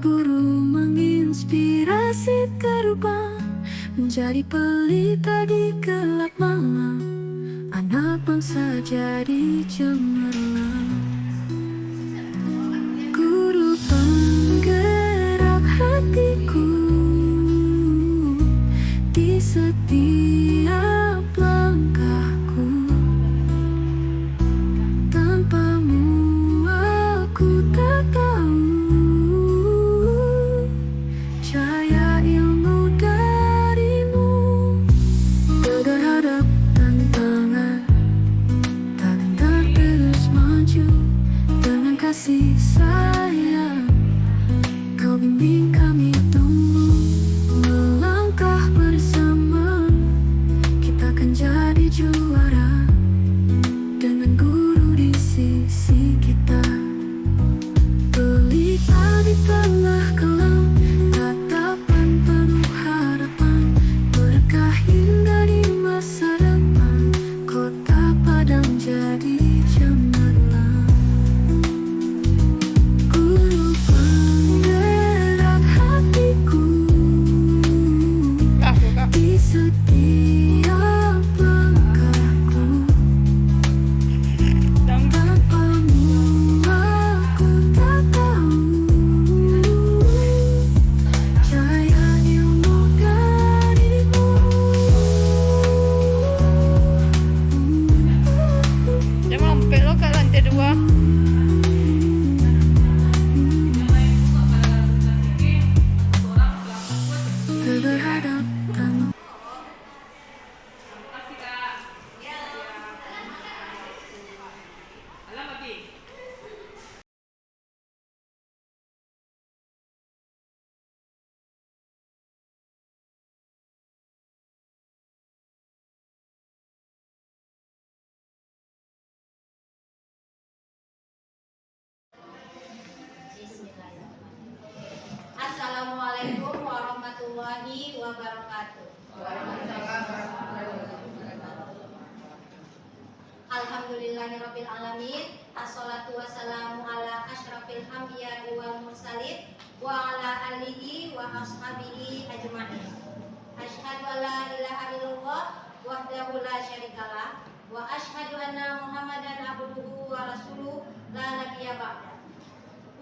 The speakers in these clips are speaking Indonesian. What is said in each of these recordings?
guru menginspirasi terbang menjadi pelita di gelap malam. Anak bangsa jadi cemerlang. Guru penggerak hatiku di setiap langkahku. Tanpamu aku tak tahu cahaya ilmu darimu. Terhadap tantangan, tak gentar terus maju dengan kasih sayang. Kau bimbing kami tumbuh melangkah bersama. Kita akan jadi juara dengan guru di sisi kita. Pelita di tengah kelam, tatapan penuh harapan, berkah indah di masa depan. Kota Padang jadi cemerlang. Guru penggerak hatiku di setiap langkahku. Tanpamu aku tak tahu cahaya ilmu darimu. Dia mampir lo ke lantai 2. Terhadap tantangan. Assalamualaikum warahmatullahi wabarakatuh. Alhamdulillahirabbil alamin. Assalatu wassalamu ala asyrafil anbiya'i wal mursalin wa ala alihi wa ashabihi ajmain. Asyhadu an la ilaha illallah wahdahu la syarikalah wa asyhadu anna Muhammadan abduhu wa rasuluh la nabiyya ba'da.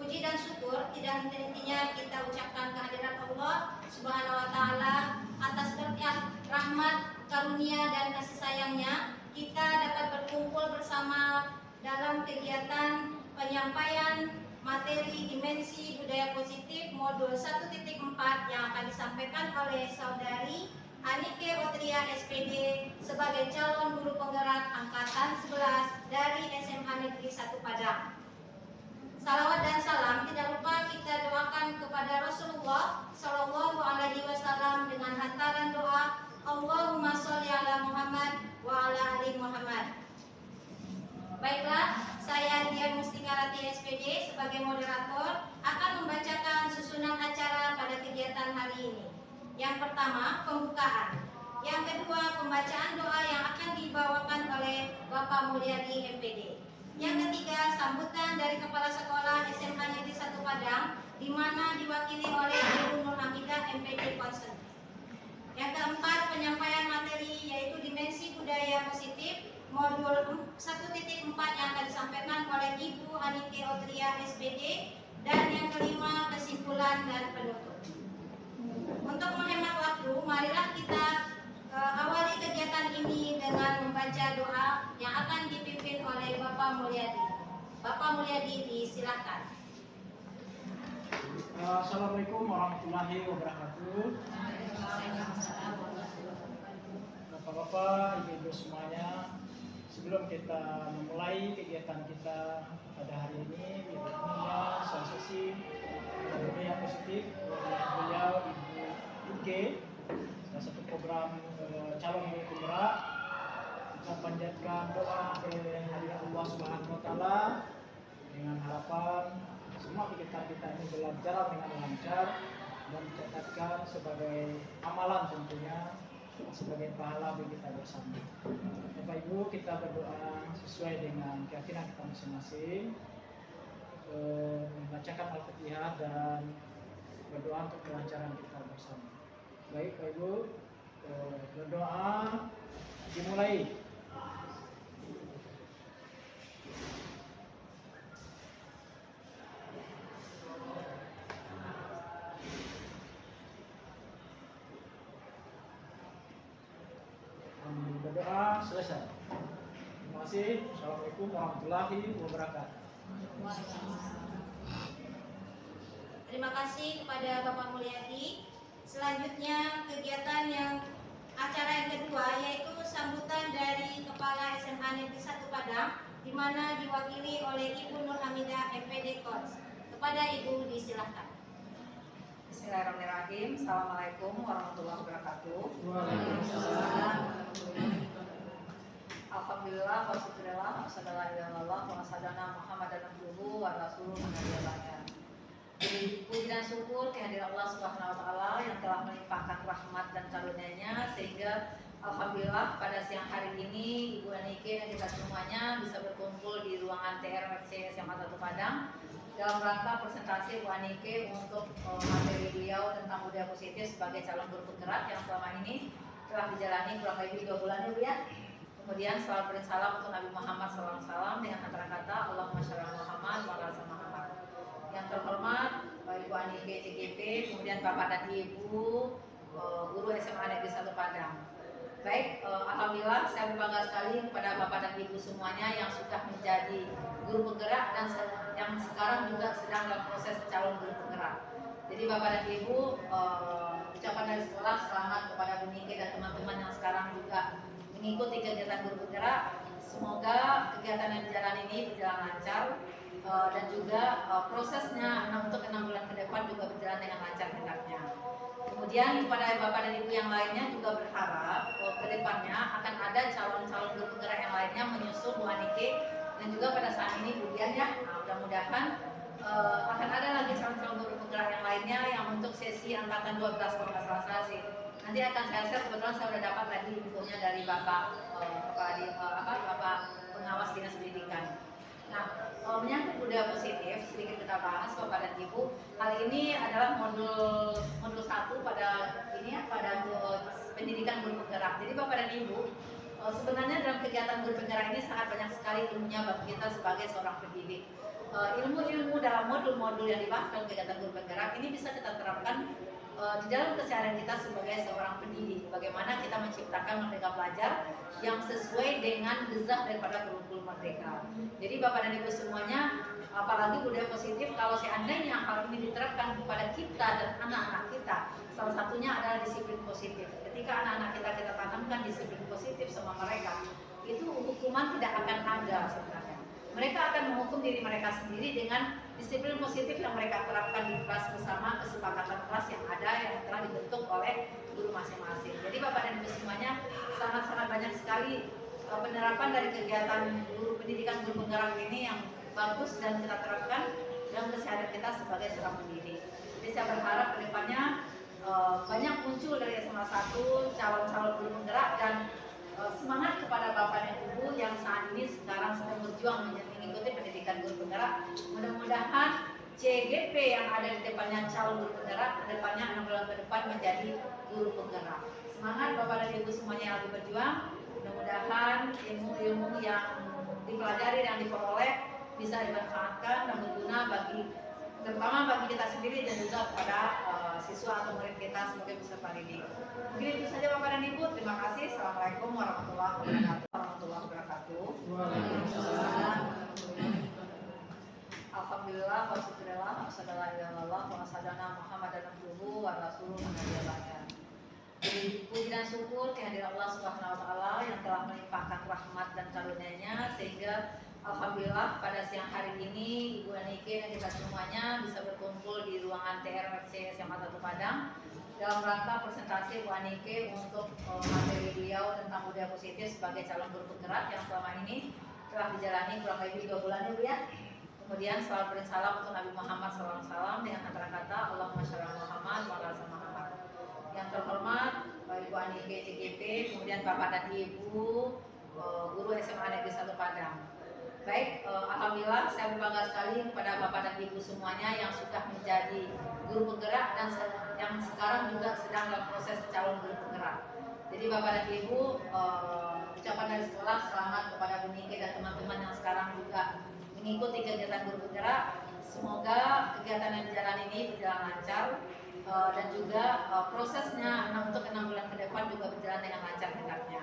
Puji dan syukur tidak henti-hentinya kita ucapkan kehadiran Allah Subhanahu wa taala atas berkat, rahmat, karunia dan kasih sayangnya kita dapat berkumpul bersama dalam kegiatan penyampaian materi dimensi budaya positif modul 1.4 yang akan disampaikan oleh saudari Anike Otria SPD sebagai calon guru penggerak angkatan 11 dari SMA Negeri 1 Padang. Salawat dan salam tidak lupa kita doakan kepada Rasulullah Shallallahu Alaihi Wasallam dengan hantaran doa Allahumma sholli ala Muhammad wa ala ali Muhammad. Baiklah, saya Dian Mustikarati SPD sebagai moderator akan membacakan susunan acara pada kegiatan hari ini. Yang pertama, pembukaan. Yang kedua, pembacaan doa yang akan dibawakan oleh Bapak Mulyadi MPD. Yang ketiga, sambutan dari Kepala Sekolah SMA Negeri 1 Padang, di mana diwakili oleh Ibu Nur Hamidah MPD Konsen. Yang keempat, penyampaian materi yaitu dimensi budaya positif modul 1.4 yang akan disampaikan oleh Ibu Anike Otria SPD. Dan yang kelima, kesimpulan dan penutup. Untuk menghemat waktu, marilah kita awali kegiatan ini dengan membaca doa yang akan dipimpin oleh Bapak Mulyadi. Bapak Mulyadi, disilakan. Assalamualaikum warahmatullahi wabarakatuh. Bapak-bapak, ibu-ibu semuanya, sebelum kita memulai kegiatan kita pada hari ini, biasanya saya sesi budaya positif oleh beliau Ibu Uge, salah satu program calon guru penggerak. Kita panjatkan doa kehadirat Allah Subhanahu wa taala dengan harapan semua kegiatan kita ini berjalan dengan lancar dan dicatatkan sebagai amalan tentunya sebagai pahala bagi kita bersama. Bapak Ibu, kita berdoa sesuai dengan keyakinan kita masing-masing, membacakan Al-Fatihah dan berdoa untuk kelancaran kita bersama. Baik Bapak Ibu, berdoa dimulai. Berdoa selesai. Terima kasih. Assalamualaikum warahmatullahi wabarakatuh. Terima kasih kepada Bapak Mulyadi. Selanjutnya kegiatan acara yang kedua yaitu sambutan dari Kepala SMA Negeri 1 Padang, di mana diwakili oleh Ibu Nur Hamidah MPD Kons. Kepada Ibu disilahkan. Bismillahirrahmanirrahim. Assalamualaikum warahmatullahi wabarakatuh. Waalaikumsalam. Alhamdulillah, wassyukurillah, wassalamualaikum warahmatullahi wabarakatuh. Wa rasuluhu mengajarkannya. Puji dan syukur kehadiran Allah Subhanahu wa taala yang telah melimpahkan rahmat dan karunia-Nya sehingga alhamdulillah pada siang hari ini Ibu Anike dan kita semuanya bisa berkumpul di ruangan TRFC SMA 1 Padang dalam rangka presentasi Bu Anike untuk materi beliau tentang budaya positif sebagai calon guru penggerak yang selama ini telah dijalani kurang lebih 2 bulan ya Bu ya. Kemudian salam salam untuk Nabi Muhammad SAW dengan antara kata Allahumma sholli ala Muhammad wa ala ali Muhammad. Yang terhormat Ibu Anike CGP, kemudian Bapak dan Ibu guru SMA Negeri 1 Padang. Baik, alhamdulillah saya berbangga sekali kepada Bapak dan Ibu semuanya yang sudah menjadi guru penggerak dan yang sekarang juga sedang dalam proses calon guru penggerak. Jadi Bapak dan Ibu, ucapan dari sekolah selamat kepada Bu Nike dan teman-teman yang sekarang juga mengikuti kegiatan guru penggerak. Semoga kegiatan yang berjalan ini berjalan lancar dan juga prosesnya untuk 6 bulan ke depan juga berjalan dengan lancar hendaknya. Kemudian kepada Bapak dan Ibu yang lainnya juga berharap ke depannya akan ada calon-calon guru penggerak yang lainnya menyusul Bu Anike dan juga pada saat ini Bu Dian ya. Mudah-mudahan akan ada lagi calon-calon guru penggerak yang lainnya yang untuk sesi angkatan 12 kalau nggak salah saya sih. Nanti akan saya share, kebetulan saya sudah dapat tadi infonya dari Bapak Bapak pengawas Dinas Pendidikan. Nah, menyangkut budaya positif, sedikit kita bahas Bapak dan Ibu. Kali ini adalah modul 1 pada pendidikan guru penggerak. Jadi Bapak dan Ibu, sebenarnya dalam kegiatan guru penggerak ini sangat banyak sekali ilmunya bagi kita sebagai seorang pendidik. Ilmu-ilmu dalam modul-modul yang dibahas dalam kegiatan guru penggerak ini bisa kita terapkan di dalam keseharian kita sebagai seorang pendidik. Bagaimana kita menciptakan merdeka belajar yang sesuai dengan gezah daripada kurikulum merdeka. Jadi Bapak dan Ibu semuanya, apalagi budaya positif, kalau seandainya hal ini diterapkan kepada kita dan anak-anak kita, salah satunya adalah disiplin positif. Ketika anak-anak kita tanamkan disiplin positif sama mereka, itu hukuman tidak akan ada sebenarnya. Mereka akan menghukum diri mereka sendiri dengan disiplin positif yang mereka terapkan di kelas bersama kesepakatan kelas yang ada yang telah dibentuk oleh guru masing-masing. Jadi Bapak dan Ibu semuanya sangat-sangat banyak sekali penerapan dari kegiatan guru pendidikan guru penggerak ini yang bagus dan kita terapkan dalam keseharian kita sebagai seorang pendidik. Jadi saya berharap kedepannya banyak muncul dari SMA 1 calon-calon guru penggerak dan semangat kepada Bapak dan Ibu yang saat ini sekarang sedang berjuang mengikuti pendidikan guru penggerak. Mudah-mudahan CGP yang ada di depannya calon guru penggerak, ke depannya 6 bulan ke depan menjadi guru penggerak. Semangat Bapak dan Ibu semuanya yang lagi berjuang. Mudah-mudahan ilmu-ilmu yang dipelajari dan diperoleh bisa dimanfaatkan dan berguna terutama bagi kita sendiri dan juga kepada siswa atau murid kita sebagai peserta didik. Mungkin itu saja Bapak dan Ibu. Terima kasih. Assalamualaikum warahmatullahi wabarakatuh. Waalaikumsalam. Alhamdulillah, wassyukurillah, wassalamualaikum warahmatullahi wabarakatuh. Puji dan syukur kehadiran Allah Subhanahu wa taala yang telah melimpahkan rahmat dan karunia-Nya sehingga alhamdulillah pada siang hari ini Ibu Anike dan kita semuanya bisa berkumpul di ruangan TRFC SMA 1 Padang dalam rangka presentasi Bu Anike untuk materi beliau tentang budaya positif sebagai calon guru penggerak yang selama ini telah dijalani kurang lebih 2 bulan ya Bu ya. Kemudian salam untuk Nabi Muhammad SAW dengan antara kata Allahumma sholli ala Muhammad wa ala ali Muhammad. Yang terhormat Ibu Anike CGP, kemudian Bapak dan Ibu guru SMA Negeri 1 Padang. Baik, alhamdulillah saya berbangga sekali kepada Bapak dan Ibu semuanya yang sudah menjadi guru penggerak dan yang sekarang juga sedang dalam proses calon guru penggerak. Jadi Bapak dan Ibu, ucapan dari sekolah selamat kepada Bu Nike dan teman-teman yang sekarang juga mengikuti kegiatan guru penggerak. Semoga kegiatan yang berjalan ini berjalan lancar dan juga prosesnya untuk 6 bulan ke depan juga berjalan dengan lancar hendaknya.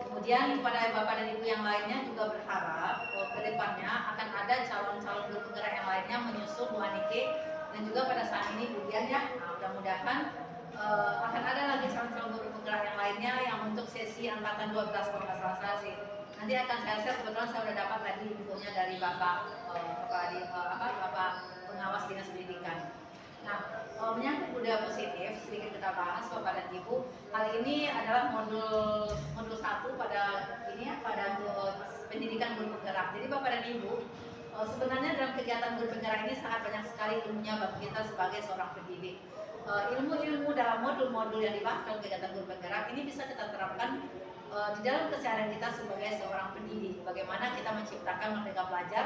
Kemudian kepada Bapak dan Ibu yang lainnya juga berharap ke depannya akan ada calon-calon guru penggerak yang lainnya menyusul Bu Anike dan juga pada saat ini Bu Dian ya. Mudah-mudahan akan ada lagi calon-calon guru penggerak yang lainnya yang untuk sesi angkatan 12 kalau nggak salah sih. Nanti akan saya share, kebetulan saya sudah dapat tadi infonya dari Bapak Bapak pengawas Dinas Pendidikan. Nah, menyangkut budaya positif, sedikit kita bahas Bapak dan Ibu. Kali ini adalah modul 1 pada ini ya, pada pendidikan guru penggerak. Jadi Bapak dan Ibu, sebenarnya dalam kegiatan guru penggerak ini sangat banyak sekali ilmunya bagi kita sebagai seorang pendidik. Ilmu-ilmu dalam modul-modul yang dibahas dalam kegiatan guru penggerak ini bisa kita terapkan di dalam keseharian kita sebagai seorang pendidik. Bagaimana kita menciptakan merdeka belajar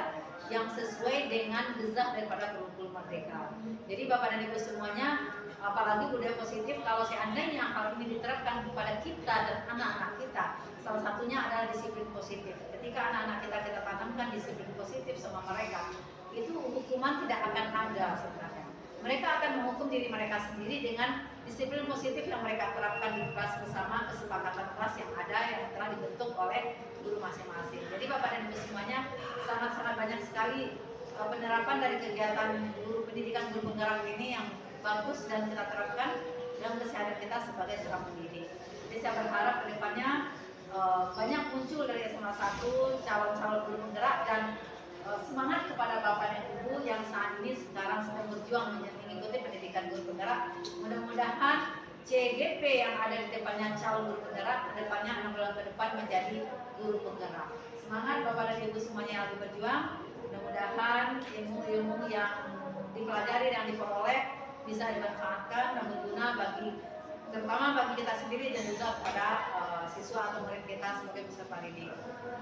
yang sesuai dengan gezah daripada kurikulum merdeka. Jadi Bapak dan Ibu semuanya, apalagi budaya positif, kalau seandainya hal ini diterapkan kepada kita dan anak-anak kita, salah satunya adalah disiplin positif. Ketika anak-anak kita tanamkan disiplin positif sama mereka, itu hukuman tidak akan ada sebenarnya. Mereka akan menghukum diri mereka sendiri dengan disiplin positif yang mereka terapkan di kelas bersama kesepakatan kelas yang ada yang telah dibentuk oleh guru masing-masing. Jadi Bapak dan Ibu semuanya sangat-sangat banyak sekali penerapan dari kegiatan guru pendidikan guru penggerak ini yang bagus dan kita terapkan dalam keseharian kita sebagai seorang pendidik. Jadi saya berharap kedepannya banyak muncul dari SMA 1 calon-calon guru penggerak dan semangat kepada Bapak dan Ibu yang saat ini sekarang sedang berjuang mengikuti pendidikan guru penggerak. Mudah-mudahan CGP yang ada di depannya calon guru penggerak, ke depannya 6 bulan ke depan menjadi guru penggerak. Semangat Bapak dan Ibu semuanya yang lagi berjuang. Mudah-mudahan ilmu-ilmu yang dipelajari dan diperoleh bisa dimanfaatkan dan berguna terutama bagi kita sendiri dan juga kepada siswa atau murid kita sebagai peserta didik.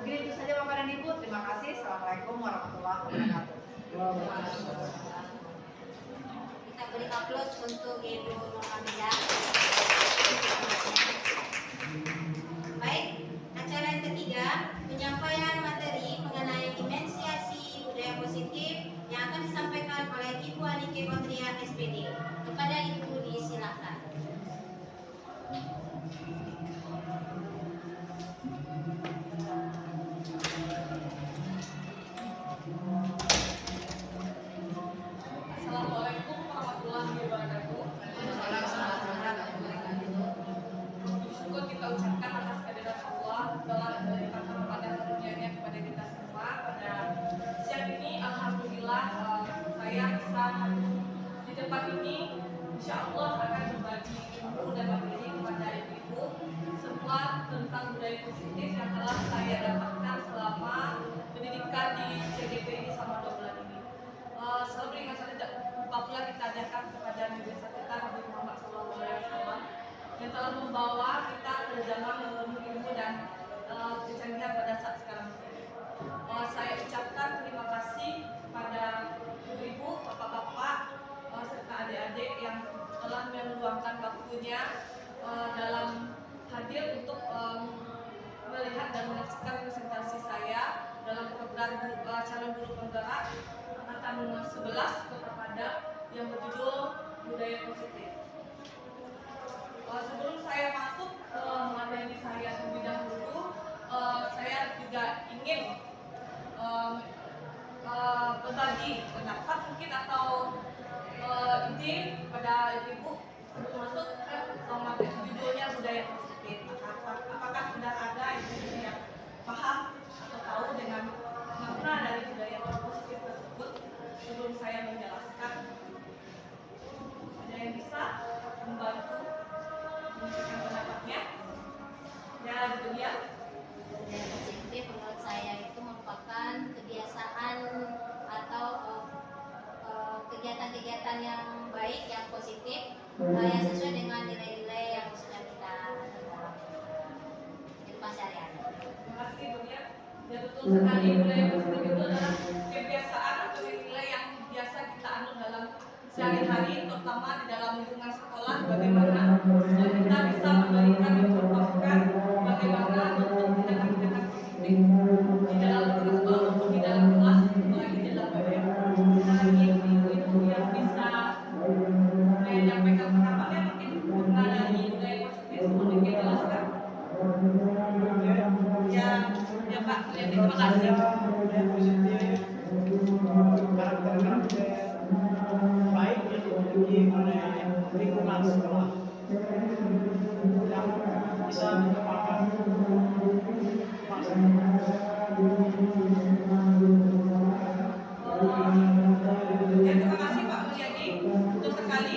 Mungkin itu saja Bapak dan Ibu. Terima kasih. Assalamualaikum warahmatullahi wabarakatuh. Kita beri aplaus untuk Ibu Nurhamidah. Baik, acara yang ketiga, penyampaian materi mengenai dimensiasi budaya positif yang akan disampaikan oleh Ibu Anike Patria SPD. Kepada Ibu disilakan. Assalamualaikum warahmatullahi wabarakatuh. Syukur kita ucapkan atas kehadiran Allah dalam melimpahkan rahmat dan karunia-Nya kepada kita semua. Pada siang ini, alhamdulillah saya bisa di tempat ini. Insya Allah akan berbagi ilmu dan materi kepada ibu-ibu semua tentang budaya positif yang telah saya dapatkan selama pendidikan di CGP ini selama 2 bulan ini. Selalu ingat saja, lupa pula kita ajarkan kepada Nabi besar kita Nabi Muhammad SAW yang telah membawa kita ke zaman ilmu dan kecanggihan pada saat sekarang ini. Saya ucapkan terima kasih kepada ibu-ibu, bapak-bapak, serta adik-adik yang telah meluangkan waktunya dalam hadir untuk melihat dan menyaksikan presentasi saya dalam program calon guru penggerak angkatan 11 Kota Padang yang berjudul Budaya Positif. Sebelum saya masuk ke materi saya terlebih dahulu, saya juga ingin berbagi pendapat mungkin atau ide pada ibu sebelum masuk ke materi judulnya budaya positif. Apakah sudah ada ibu yang paham atau tahu dengan makna dari budaya positif tersebut? Sebelum saya menjelaskan, ada yang bisa membantu memberikan pendapatnya? Ya, itu dia. Budaya positif menurut saya itu merupakan kebiasaan atau kegiatan-kegiatan yang baik, yang positif, yang sesuai dengan nilai-nilai yang sudah kita dalam kehidupan sehari-hari. Terima kasih Bu ya. Ya betul sekali, budaya positif itu adalah kebiasaan atau nilai yang biasa kita anut dalam sehari-hari terutama di dalam lingkungan sekolah, bagaimana siswa kita bisa memberikan mencontohkan bagaimana bentuk tindakan-tindakan positif di dalam lingkungan sekolah maupun di dalam kelas, apalagi di dalam BBM. Ada lagi ibu-ibu yang bisa menyampaikan pendapatnya mungkin mengenai dari budaya positif, mungkin jelaskan. Ya Pak, terima kasih. Budaya positif, karakter-karakter baik yang dimiliki oleh lingkungan sekolah yang bisa merupakan Ya, terima kasih Pak Mulyadi. Betul sekali.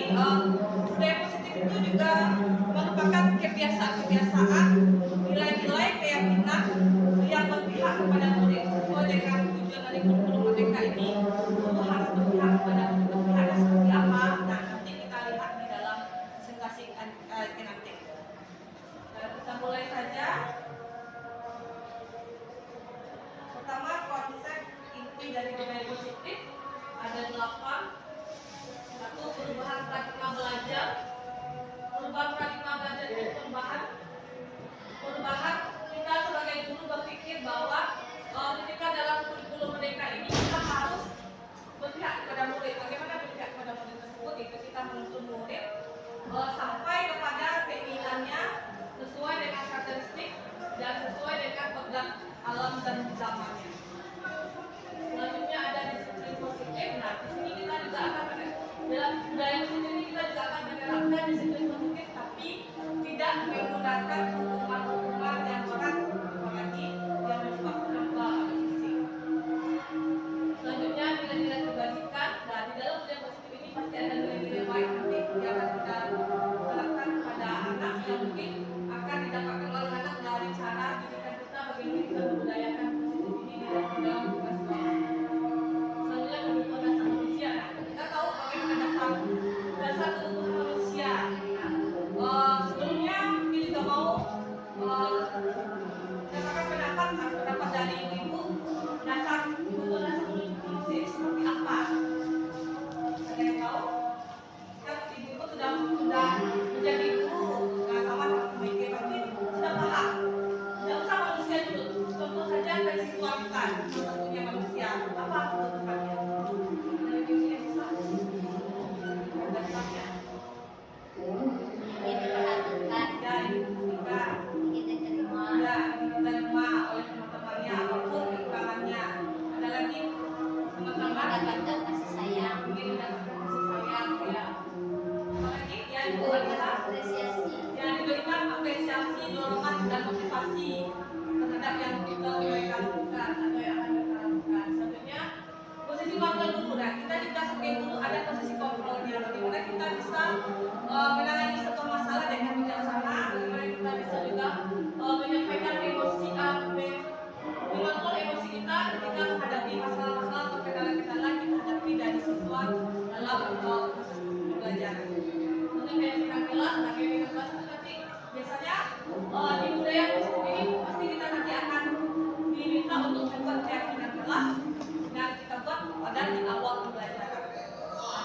Budaya positif itu juga merupakan kebiasaan-kebiasaan, nilai-nilai keyakinan yang berpihak kepada murid sesuai dengan tujuan dari kurikulum Merdeka ini. Guru harus berpihak kepada murid, berpihaknya seperti apa? Nah, nanti kita lihat di dalam presentasi nanti. Kita mulai saja. Pertama, konsep inti dari budaya positif ada 8. Satu, perubahan paradigma belajar. Perubahan paradigma belajar itu perubahan kita sebagai guru berpikir bahwa ketika dalam kurikulum Merdeka ini kita harus berpihak kepada murid. Bagaimana berpihak kepada murid tersebut? Itu kita menuntun murid sampai kepada keinginannya sesuai dengan karakteristik dan sesuai dengan program alam dan zamannya. Selanjutnya ada disiplin positif. Nah, di sini kita juga akan dalam budaya positif ini kita juga akan menerapkan disiplin positif, tapi tidak menggunakan hukuman-hukuman yang berat, apalagi yang menyebabkan fisik. Selanjutnya nilai-nilai kebajikan. Nah, di dalam budaya positif ini pasti ada nilai-nilai baik nanti yang akan kita terapkan pada anak yang mungkin akan didapatkan oleh anak dari cara didikan kita bagaimana kita membudayakan positif ini di dalam lingkungan sekolah. Selanjutnya kebutuhan dasar manusia. Nah, kita tahu bagaimana dasar kebutuhan manusia. Nah, sebelumnya kita juga mau mendapatkan pendapat dari ibu dasar kebutuhan dasar manusia ini seperti apa? Ada yang tahu? Kan ibu sudah menjadi guru, nah sama seperti pasti sudah paham. Tidak usah manusia dulu, contoh saja dari seksualitas, bentuknya manusia, apa kebutuhannya? Dari diri yang bisa, ada sebabnya. Ingin diperhatikan, Ya, ini ketika ingin diterima. ya diterima oleh teman-temannya apapun kekurangannya. Ada lagi teman-teman Mendapatkan kasih sayang, mungkin mendapatkan kasih sayang, ya. Apalagi ya itu mendapat bisa apresiasi. yang diberikan apresiasi, dorongan dan motivasi terhadap yang kita mereka lakukan atau yang akan kita lakukan. Selanjutnya posisi kontrol guru. Nah, kita juga sebagai guru ada posisi kontrolnya. Bagaimana kita bisa menangani satu masalah dengan bijaksana. Bagaimana kita bisa juga menyampaikan emosi, mengontrol emosi kita ketika menghadapi masalah-masalah atau kendala-kendala kita hadapi dari siswa dalam proses pembelajaran. Untuk pendidikan kelas, bagaimana kelas itu nanti biasanya di budaya positif ini pasti kita nanti akan diminta untuk membuat keyakinan kelas dan kita buat pada di awal pembelajaran.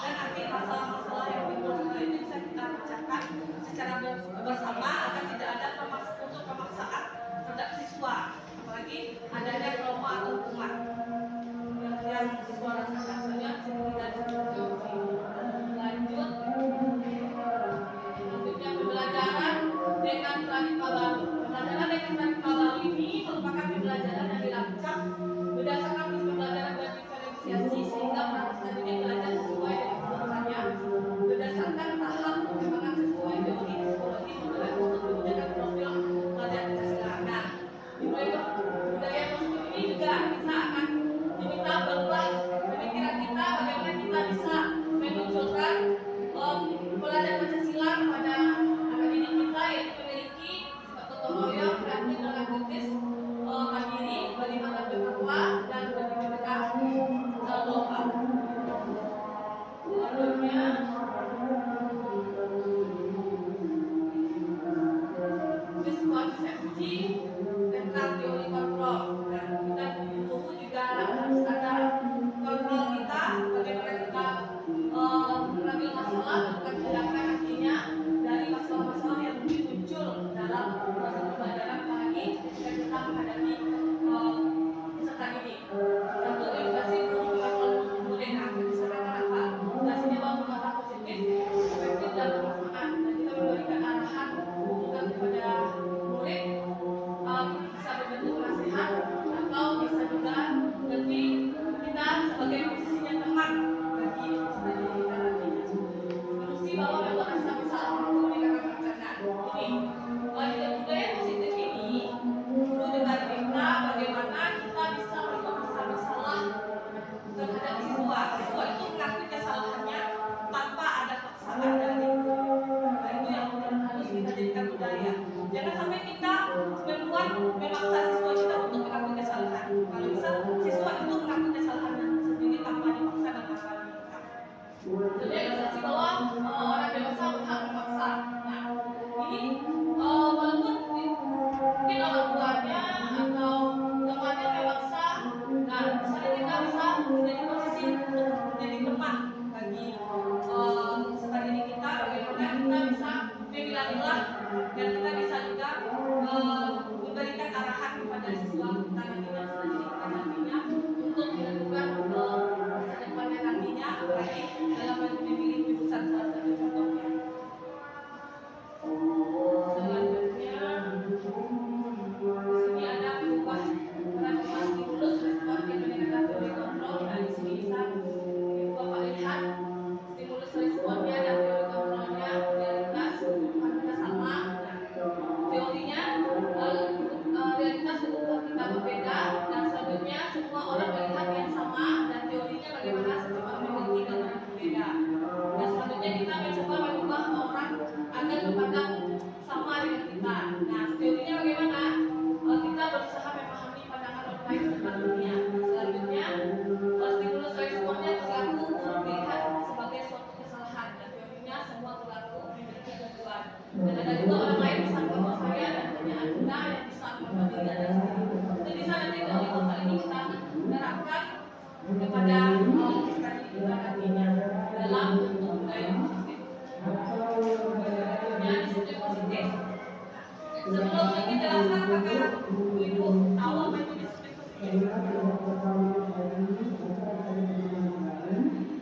Dan nanti masalah-masalah yang timbul setelah itu bisa kita pecahkan secara bersama agar tidak ada unsur pemaksaan terhadap siswa, apalagi adanya trauma atau hukuman yang siswa rasakan saja tidak disetujukan. Lanjut. Selanjutnya pembelajaran dengan paradigma baru. Pembelajaran dengan paradigma baru ini merupakan pembelajaran yang dirancang berdasarkan pembelajaran dan diferensiasi sehingga selanjutnya belajar sesuai dengan kebutuhannya. merasa bisa memberikan pencernaan. Ini dengan budaya positif ini, guru dengan kita bagaimana kita bisa melakukan masalah terhadap siswa. Siswa itu mengakui kesalahannya tanpa ada paksaan dari guru. Nah, itu yang harus kita jadikan budaya. Jangan sampai kita memaksa siswa kita untuk mengakui kesalahan. Kalau bisa siswa itu mengakui kesalahannya sendiri tanpa dipaksa dan tanpa diminta. Jadi asumsi bahwa orang dewasa berhak memaksa. Nah, ini walaupun mungkin orang tuanya atau temannya memaksa, nah misalnya kita bisa menjadi posisi untuk menjadi teman bagi sebagai diri kita, bagaimana kita bisa memilah-milah dan kita bisa juga memberikan arahan kepada siswa kita nantinya untuk dilakukan masa depannya nantinya, apalagi dalam memilih jurusan salah satu contohnya. Selanjutnya di sini ada mengubah peran stimulus respon dengan teori kontrol. Nah di sini bisa Bapak lihat stimulus responnya dan teori kontrolnya realitas kita sama. Teorinya realitas untuk kita berbeda, dan selanjutnya semua orang melihat yang sama, dan teorinya bagaimana semua orang memiliki gambaran berbeda. Dan selanjutnya kita mencoba mengubah orang agar berpandang sama dengan kita. Nah teorinya bagaimana? Kita berusaha memahami pandangan orang lain tentang dunia. Selanjutnya stimulus responnya perilaku dilihat sebagai suatu kesalahan, dan teorinya semua perilaku memiliki tujuan. Dan ada juga orang lain bisa membawa saya dan hanya Anda yang bisa membawa diri Anda sendiri. Jadi bisa nanti teori total ini kita terapkan kepada strategi kita nantinya dalam bentuk budaya positif. Selanjutnya disiplin positif. Sebelum ini jelaskan apakah Ibu tahu apa itu disiplin positif?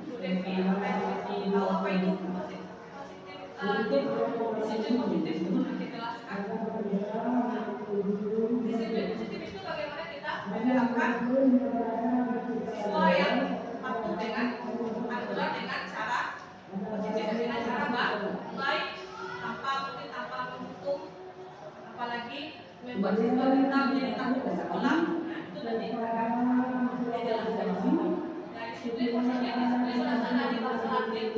Bu Devi, tahu apa itu disiplin positif itu nanti jelaskan. Disiplin positif itu bagaimana kita menerapkan siswa yang patuh dengan aturan dengan cara positif, dengan cara baik, tanpa menghukum, apalagi membuat siswa kita menjadi takut ke sekolah. Nah itu nanti akan dijelaskan di sini. Nah disiplin positif, disiplin berasal dari bahasa Latin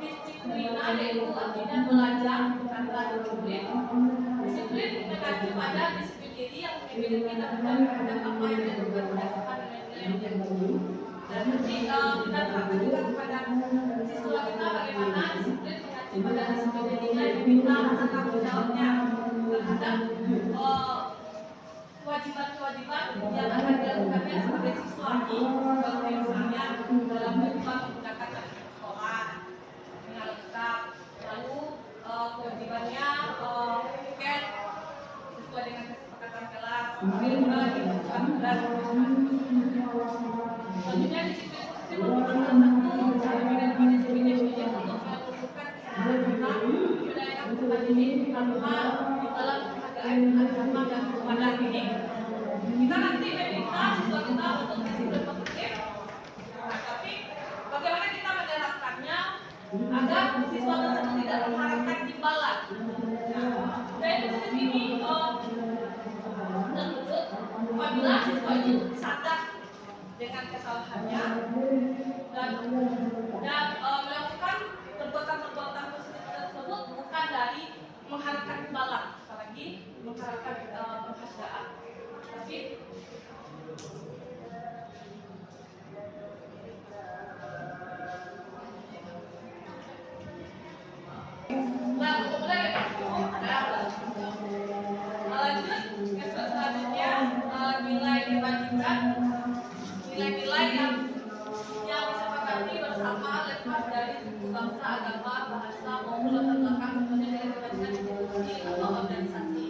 disiplina, yaitu artinya belajar, kata disiplin. Disiplin mengacu pada disiplin diri yang memiliki tanggung terhadap apa yang dilakukan berdasarkan nilai-nilai yang diakui. Dan nanti kita terapkan juga kepada siswa kita bagaimana disiplin mengacu pada disiplin dirinya yang meminta rasa tanggung jawabnya terhadap kewajiban-kewajiban yang akan dilakukannya sebagai siswa. Seperti misalnya dalam kewajiban menggunakan alat sekolah, mengalihkan, lalu kewajibannya tiket sesuai dengan kesepakatan kelas, bagaimana lagi kesepakatan kelas. Selanjutnya disiplin positif merupakan salah satu cara mengenai disiplin yang untuk menumbuhkan kesadaran kita mengenai kebutuhan ini tanpa di dalam penghargaan agama dan kepada ini. Kita nanti meminta siswa kita untuk disiplin positif, tapi bagaimana kita menerapkannya agar siswa tersebut tidak mengharapkan imbalan. Dan positif ini terwujud apabila siswa itu sadar dengan kesalahannya dan melakukan perbuatan-perbuatan positif tersebut bukan dari mengharapkan imbalan, apalagi mengharapkan penghargaan, tapi lanjut ke selanjutnya, nilai diwajibkan, nilai-nilai yang disepakati bersama lepas dari suku bangsa, agama, bahasa maupun latar belakang, contohnya dari kepentingan institusi atau organisasi.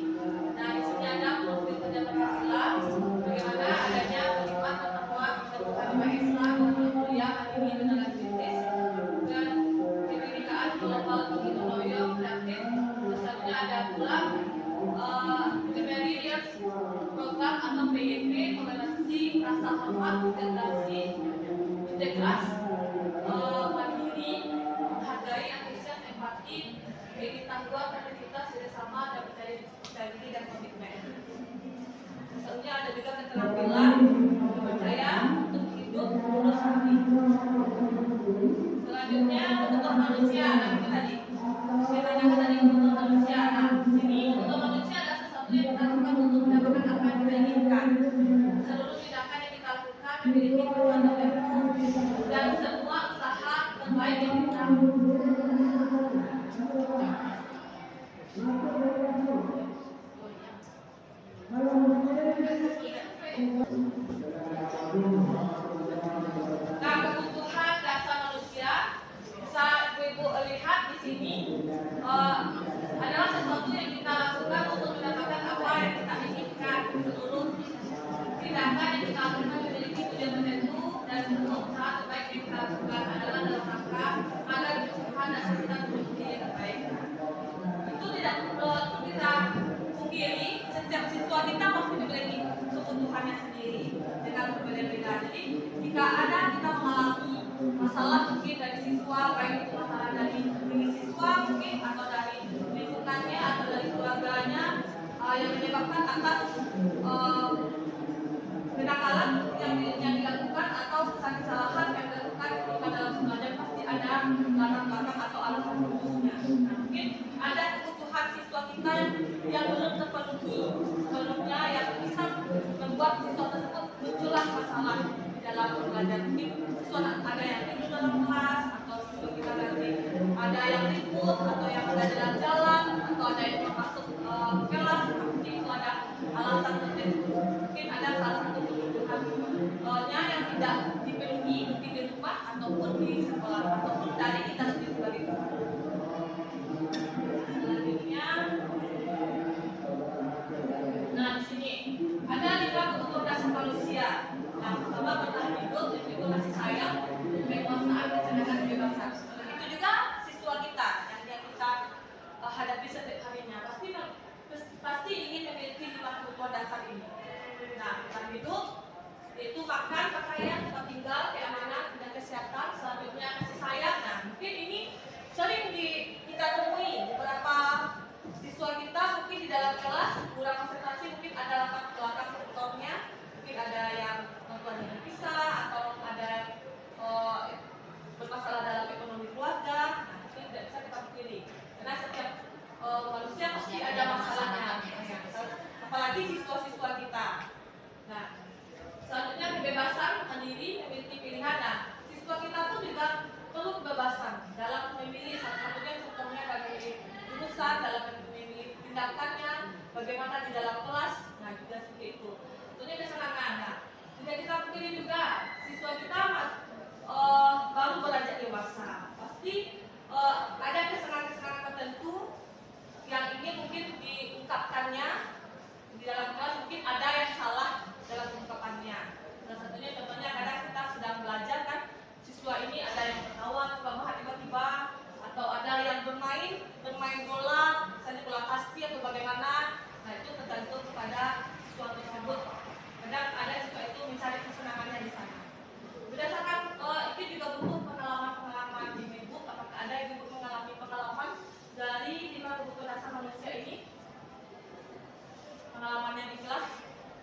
Nah di sini ada profil pejabat Islam, bagaimana adanya kalimat bertakwa, kalimat Islam, kuliah, ini dengan kritis, dan kebinekaan global begitu loyo, kreatif. Selanjutnya ada pula Kementerian program atau PYP, toleransi, rasa hormat, integrasi, mandiri, menghargai, antusias, empati. tentunya ada juga keterampilan saya untuk hidup lurus hati. Selanjutnya kebutuhan manusia. Nah itu tadi saya tanyakan tadi kebutuhan manusia. Nah di sini kebutuhan manusia adalah sesuatu yang kita lakukan untuk mendapatkan apa yang kita inginkan. Seluruh tindakan yang kita lakukan memiliki tujuan tertentu dan semua usaha terbaik yang kita Nah, kebutuhan dasar manusia bisa Ibu lihat di sini adalah sesuatu yang kita lakukan untuk mendapatkan apa yang kita inginkan. Seluruh tindakan yang kita lakukan memiliki tujuan tertentu dan semua usaha terbaik yang kita lakukan adalah dalam rangka agar kebutuhan dasar kita menjadi yang terbaik. Itu tidak perlu kita pungkiri, setiap siswa kita pasti memiliki kebutuhannya sendiri dengan berbeda-beda. Jadi jika ada kita mengalami masalah mungkin dari siswa, baik itu masalah dari diri siswa mungkin atau dari lingkungannya atau dari keluarganya yang menyebabkan atas kenakalan yang dilakukan atau kesalahan yang dilakukan ketika dalam belajar, pasti ada latar belakang atau alasan khususnya. Nah, mungkin ada kebutuhan siswa kita yang belum terpenuhi sebelumnya yang bisa membuat siswa tersebut muncullah masalah di dalam belajar. Mungkin siswa ada yang tidur dalam kelas atau siswa kita nanti ada yang ribut atau yang ada jalan-jalan atau ada yang mau masuk kelas, mungkin itu ada alasan tertentu. Mungkin ada salah satu kebutuhannya yang tidak dipenuhi mungkin di rumah ataupun di sekolah ataupun dari kita sendiri sebagai guru. Selanjutnya, nah di sini ada 5 kebutuhan dasar manusia. Nah, pertama bertahan hidup, yang kedua kasih sayang, kekuasaan, kesenangan, kebebasan. Itu juga siswa kita yang kita hadapi setiap harinya pasti ingin memiliki 5 kebutuhan dasar ini. Nah, bertahan hidup yaitu makan, pakaian, tempat tinggal, keamanan, dan kesehatan. Selanjutnya kasih sayang. Nah, mungkin ini sering kita temui beberapa siswa kita mungkin di dalam kelas kurang konsentrasi, mungkin ada latar belakang faktornya, mungkin ada yang nonton yang pisah atau ada bermasalah dalam ekonomi keluarga. Nah, itu tidak bisa kita pungkiri karena setiap manusia pasti ada masalahnya, apalagi siswa-siswa kita. Nah, selanjutnya kebebasan mandiri, memiliki pilihan. Nah, siswa kita pun juga perlu kebebasan dalam memilih, satu-satunya contohnya dalam memilih jurusan, dalam memilih tindakannya, bagaimana di dalam kelas. Nah, juga seperti itu. Tentunya kesenangan. Nah, tidak kita pungkiri juga siswa kita baru beranjak dewasa, pasti ada kesenangan-kesenangan tertentu yang ingin mungkin diungkapkannya di dalam kelas. Mungkin ada yang salah dalam ungkapannya. Salah satunya contohnya kadang kita sedang belajar kan, siswa ini ada yang ketawa tiba-tiba atau ada yang bermain bola, misalnya bola kasti atau bagaimana. Nah, itu tergantung kepada siswa tersebut. Kadang ada siswa itu mencari kesenangannya di sana. Berdasarkan itu juga butuh pengalaman di ibu. Apakah ada ibu mengalami pengalaman dari 5 kebutuhan dasar manusia ini? Pengalamannya di kelas,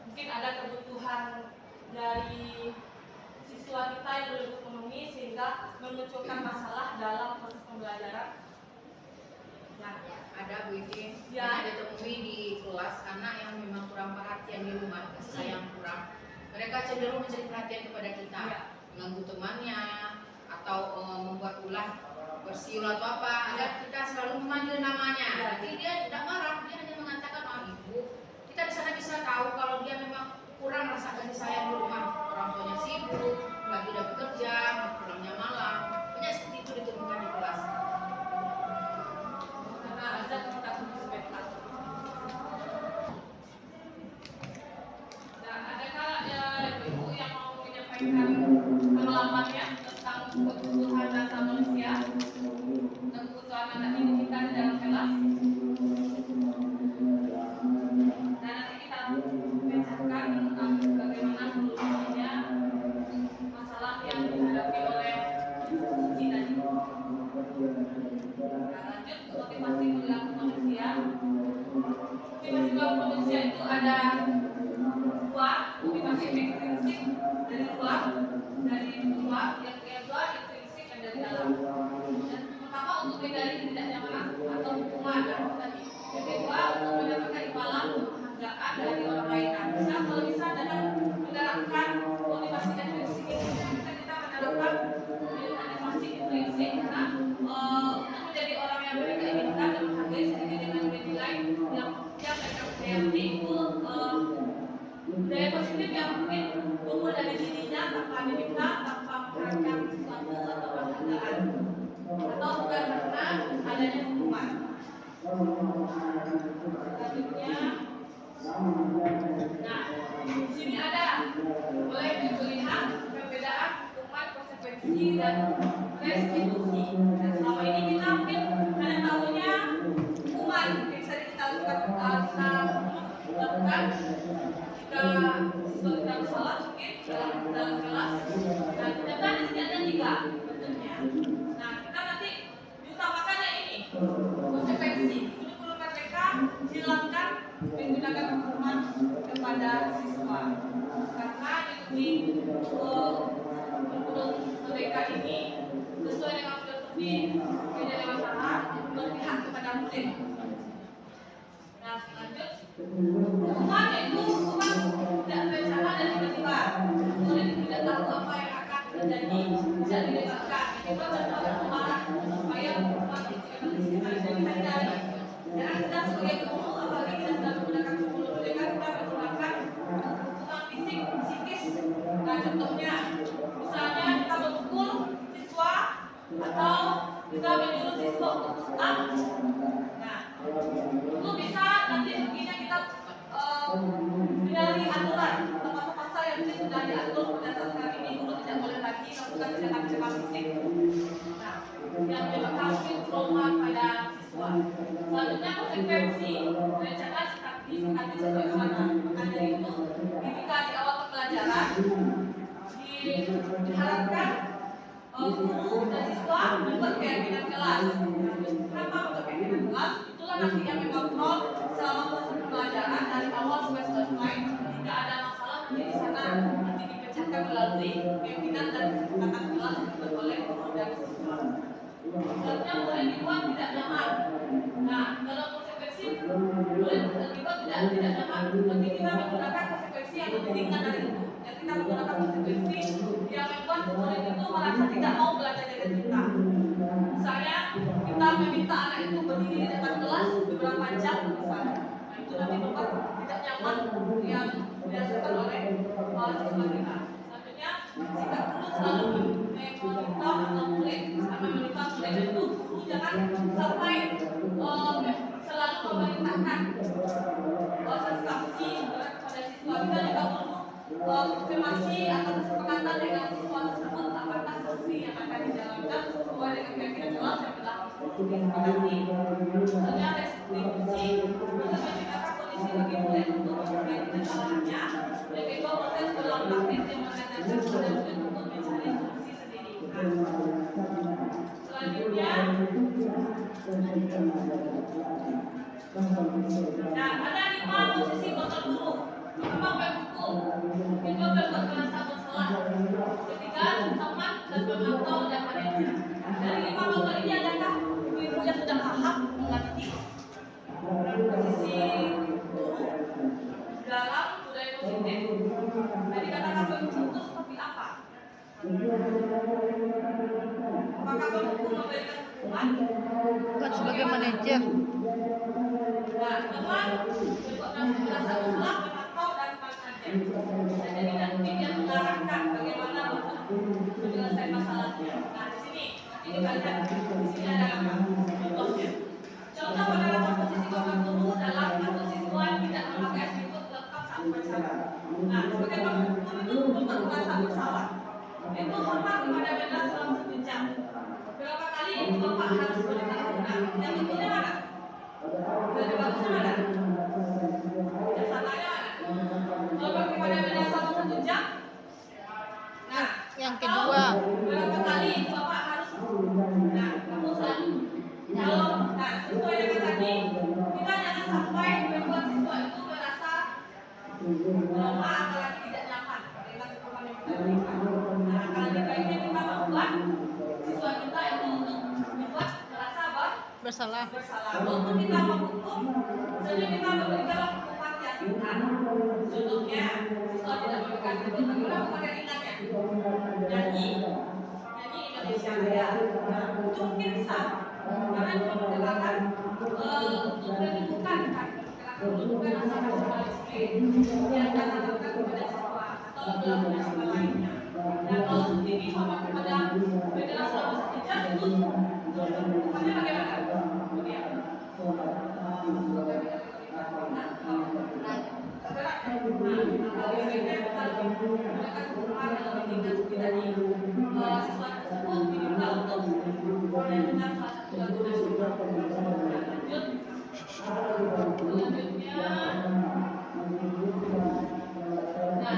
mungkin ada kebutuhan dari siswa kita yang belum terpenuhi sehingga memunculkan masalah dalam proses pembelajaran. Nah, Ada Bu Itin, Ya. ada ditemui di kelas anak yang memang kurang perhatian di rumah, kasih sayang kurang. Mereka cenderung mencari perhatian kepada kita, Ya. mengganggu temannya atau membuat ulah bersiul atau apa. Ada kita selalu memanggil namanya. Ya. Nanti dia tidak marah, dia hanya mengatakan, "Oh ibu." Kita di sana bisa tahu kalau dia memang kurang rasa kasih sayang di rumah. Orang tuanya sibuk, lagi udah bekerja, pulangnya malam. Banyak seperti itu diturunkan di kelas. Karena ada kita punya sebentar. Nah, adakah ibu yang mau menyampaikan pengalamannya tentang kebutuhan dasar manusia dan kebutuhan anak didik kita di dalam kelas? Dan nanti kita bicarakan tentang bagaimana solusinya masalah yang dihadapi oleh Suci tadi. Nah, lanjut ke motivasi perilaku manusia. Motivasi perilaku manusia itu ada 2 sifat intrinsik dari luar, yang kedua intrinsik yang dari dalam. Dan pertama untuk menghindari ketidaknyamanan atau hukuman tadi. Yang kedua untuk mendapatkan imbalan penghargaan dari orang lain. Nah, kalau bisa dalam menerapkan motivasi intrinsik ini bisa kita menerapkan motivasi intrinsik karena untuk menjadi orang yang mereka inginkan dan menghargai sendiri dengan nilai yang mereka percayai itu budaya positif yang mungkin tumbuh dari dirinya tanpa diminta, tanpa mengharapkan sesuatu atau penghargaan atau bukan karena adanya hukuman. Selanjutnya, nah di sini ada boleh dilihat perbedaan hukuman, konsekuensi dan restitusi. Nah, selama ini kita mungkin hanya tahunya hukuman yang bisa kita lakukan jika siswa kita bersalah mungkin dalam kelas. Nah, ternyata di sini ada 3 bentuknya. Nah, kita nanti diutamakannya ini konsekuensi. Ini perlu mereka hilangkan menggunakan hukuman kepada siswa karena di menurut mereka ini sesuai dengan filosofi beda dewasa berpihak kepada murid. Nah, lanjut. Hukuman itu hukuman tidak berencana dan tiba-tiba. Murid tidak tahu apa yang akan terjadi, tidak dilibatkan. Itu adalah hukuman supaya hukuman itu dihindari. Dan kita sebagai guru, apalagi kita sudah menggunakan guru mereka, kita menggunakan hukuman fisik, psikis. Nah, contohnya, misalnya kita memukul siswa atau kita menyuruh siswa untuk push up. Nah, itu bisa nanti begini kita dari aturan atau pasal-pasal yang sudah diatur pada saat sekarang ini guru tidak boleh lagi melakukan tindakan fisik. Nah, yang menyebabkan trauma pada siswa. Selanjutnya konsekuensi rencana disikapi sesuai amanah. Makanya itu ketika di awal pembelajaran diharapkan guru dan siswa membuat keyakinan kelas. Kenapa membuat keyakinan kelas? Itulah nanti yang mengontrol selama proses pembelajaran dari awal sampai selesai. Jika ada masalah di sana nanti dipecahkan melalui keyakinan dan kesepakatan kelas yang oleh guru dan siswa. Selanjutnya murid dibuat tidak nyaman. Nah, kalau konsekuensi murid dibuat tidak nyaman, nanti kita menggunakan konsekuensi yang lebih ringan dari itu. Dan kita menggunakan konsekuensi yang membuat murid itu merasa tidak mau belajar dengan kita. Misalnya kita meminta anak itu berdiri di depan kelas beberapa jam misalnya. Nah, itu nanti membuat tidak nyaman yang dirasakan oleh siswa kita. Selanjutnya, sikap guru selalu meminta atau murid meminta murid itu guru jangan sampai selalu memerintahkan sanksi kepada siswa. Kita juga perlu konfirmasi atau kesepakatan dengan siswa tersebut apakah sanksi yang akan dijalankan sesuai dengan keyakinan kelas yang telah disepakati. Selanjutnya restitusi untuk menciptakan kondisi bagi murid untuk memperbaiki kesalahannya. Yang kedua proses berulang praktik yang mengajarkan kepada murid untuk mencari solusi sendiri. Selanjutnya, nah ada 5 posisi kontrol guru. Pertama pemukul, kedua berbuat merasa bersalah, ketiga teman dan pemantau dan manajer. Dari 5 kontrol ini adakah ibu yang sudah paham mengerti posisi guru dalam budaya positif? Jadi katakan pemukul itu seperti apa? Apakah pemukul memberikan hukuman? Bukan sebagai manajer. Nah, teman berbuat merasa bersalah, pemantau dan manajer. Jadi nanti dia mengarahkan bagaimana untuk menyelesaikan masalahnya. Nah, di sini nanti kita lihat di sini ada apa? Contohnya. Contoh pada rapat posisi bapak guru dalam satu siswa tidak memakai atribut lengkap saat upacara. Nah, sebagai pemukul itu membuat merasa bersalah. Itu hormat kepada benda selama 1 jam. Berapa kali itu bapak harus beritahu? Nah, yang betulnya mana? Dari bagusnya mana? Biasanya mana? Hormat kepada benda selama 1 jam. Nah, Yang kedua, berapa kali bapak harus? Nah, kamu selalu Bersalah. Walaupun kita menghukum, sebenarnya kita memberi dalam hukuman yang ringan. Contohnya, siswa tidak memberikan itu, bagaimana hukuman yang ringannya? Nyanyi Indonesia Raya. Nah, itu mungkin bisa. Karena itu menggunakan untuk menyembuhkan menunjukkan rasa nasionalisme yang akan dilakukan kepada siswa atau dalam siswa lainnya. Nah, kalau seperti ini sama kepada bendera selama setijak itu hukumannya bagaimana? Kemudian siswa tersebut diminta untuk menentukan salah satu lagu nasional. Selanjutnya, nah,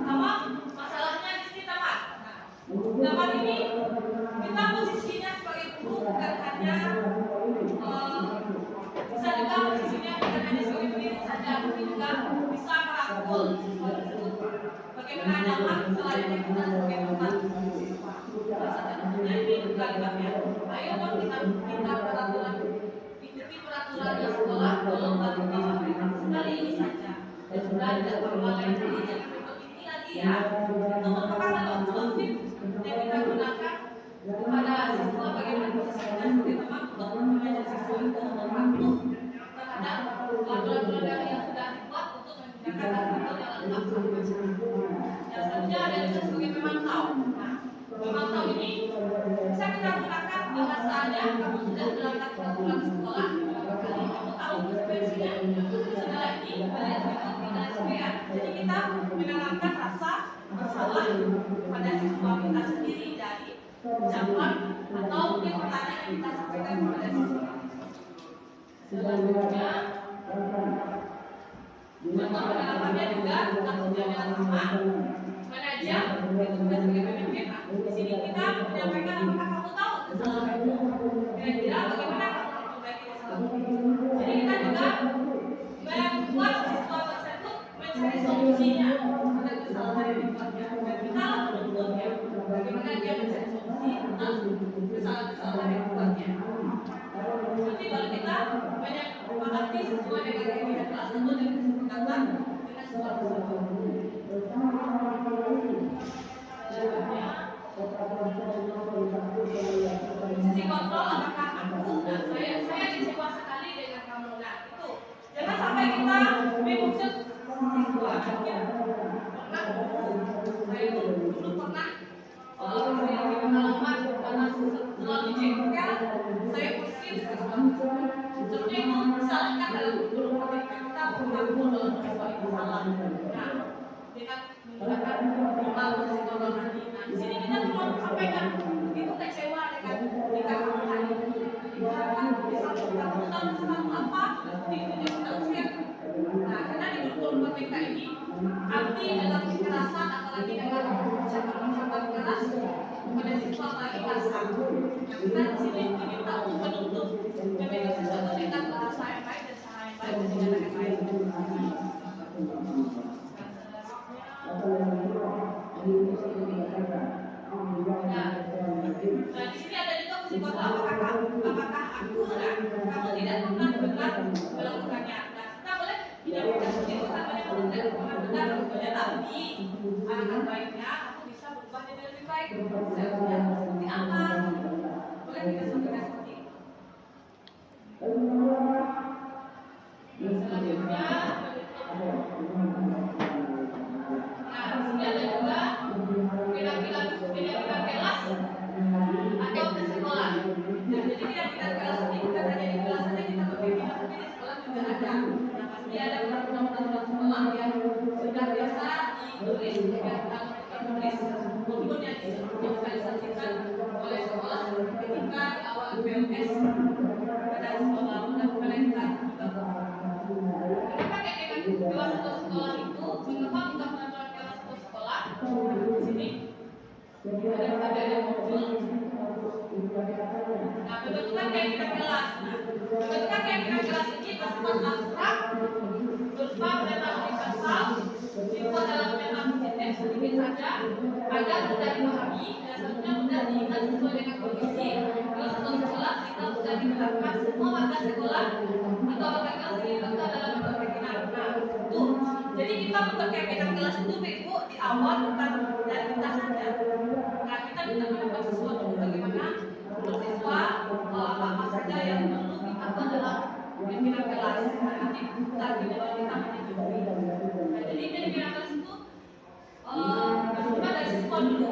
sama masalahnya di sini tamat. Tamat ini kita posisinya sebagai guru bukan hanya bisa juga posisinya bukan hanya sebagai pendiri saja, tapi juga bisa merangkul siswa tersebut. Bagaimana nyaman selayaknya kita sebagai tempat siswa. Salah satunya ini kalimatnya. Ayo dong kita peraturan, ikuti peraturannya sekolah, tolong bantu disampaikan sekali ini saja. Dan sudah tidak perlu lain kali yang berikut ini lagi ya. Itu merupakan dalam solutif yang kita gunakan kepada siswa bagaimana posisinya sebagai teman untuk mengajak siswa itu mematuh terhadap peraturan-peraturan yang sudah dibuat untuk menggunakan artikel yang lengkap sampai macam. Yang selanjutnya ada juga sebagai memantau. Nah, memantau ini bisa kita gunakan bahasanya kamu sudah berangkat peraturan sekolah berapa kali kamu tahu konsekuensinya sudah lagi melihat berikut dan sebagainya. Jadi kita menanamkan rasa bersalah pada siswa kita sendiri dari ucapan atau mungkin pertanyaan yang kita sampaikan kepada siswa. Selanjutnya contoh penerapannya juga tetap sejalan sama mengajar itu tugas sebagai pemimpin. Di sini kita menyampaikan apakah kamu tahu kesalahanmu, kira-kira bagaimana kamu memperbaiki kesalahanmu. Jadi kita juga membuat siswa tersebut mencari solusinya pada kesalahan yang dibuatnya dan kita menuntutnya bagaimana dia mencari solusi atas kesalahan-kesalahan yang dibuatnya. Nanti baru kita menyepakati sesuai dengan keinginan kelas atau dengan kesepakatan dengan siswa tersebut. Sisi kontrol apakah aku, nah saya kecewa sekali dengan kamu. Nah itu jangan sampai kita mengusut siswa. Pernah saya dulu pernah memiliki pengalaman karena terlalu jengkel saya usir siswa. Sebenarnya itu disalahkan dalam guru ketika kita mengaku dalam siswa itu salah. Nah dengan menggunakan posisi kontrol tadi. Nah di sini kita cuma sampaikan itu kecewa dengan nikah kamu hari ini. Kamu tahu sesuatu apa? Seperti itu yang kita usir. Nah karena di guru ketika ini arti dalam kekerasan apalagi dengan ucapan-ucapan keras kepada siswa apalagi kasar. Kita di sini diminta untuk menuntut memiliki sesuatu dengan bahasa yang baik dan cara yang baik dan tindakan yang baik. Nah di sini ada juga musik kota apakah aku kamu tidak pernah benar melakukannya. Nah kita boleh tidak seperti itu namanya tidak pernah benar melakukannya, tapi alangkah baiknya aku bisa berubah jadi lebih baik. Seharusnya seperti apa? Boleh kita sampaikan seperti itu. Selanjutnya nah di sini ada juga pindah-pindah kelas atau ke sekolah. Nah, jadi pindah-pindah kelas ini bukan hanya di kelas saja kita berpindah, tapi di sekolah juga ada. Nah, pasti ada peraturan-peraturan sekolah yang sudah biasa ditulis dengan menulis maupun yang disosialisasikan oleh sekolah ketika di awal PLS pada sekolah baru dan kepada kita juga. Kenapa kayak dengan kelas atau sekolah itu? Mengapa kita peraturan kelas atau sekolah? Di sini ada yang muncul. Nah, bentukan keyakinan kelas. Nah, bentukan keyakinan kelas ini bersifat abstrak, berupa perintah universal, dibuat dalam perintah presiden sedikit saja, agar mudah dipahami dan selanjutnya mudah diingat sesuai dengan kondisi kelas atau sekolah sehingga mudah diterapkan warga sekolah atau warga kelas dilibatkan dalam bentuk pimpinan. Nah, tuh. Jadi kita membuat pimpinan kelas itu Ibu di awal bukan dari kita saja. Nah, kita minta pendapat siswa dulu bagaimana untuk siswa apa saja yang perlu kita buat dalam pimpinan kelas. Nah, nanti targetnya kita menyetujui. Nah, jadi pimpinan kelas itu bersumber dari siswa dulu.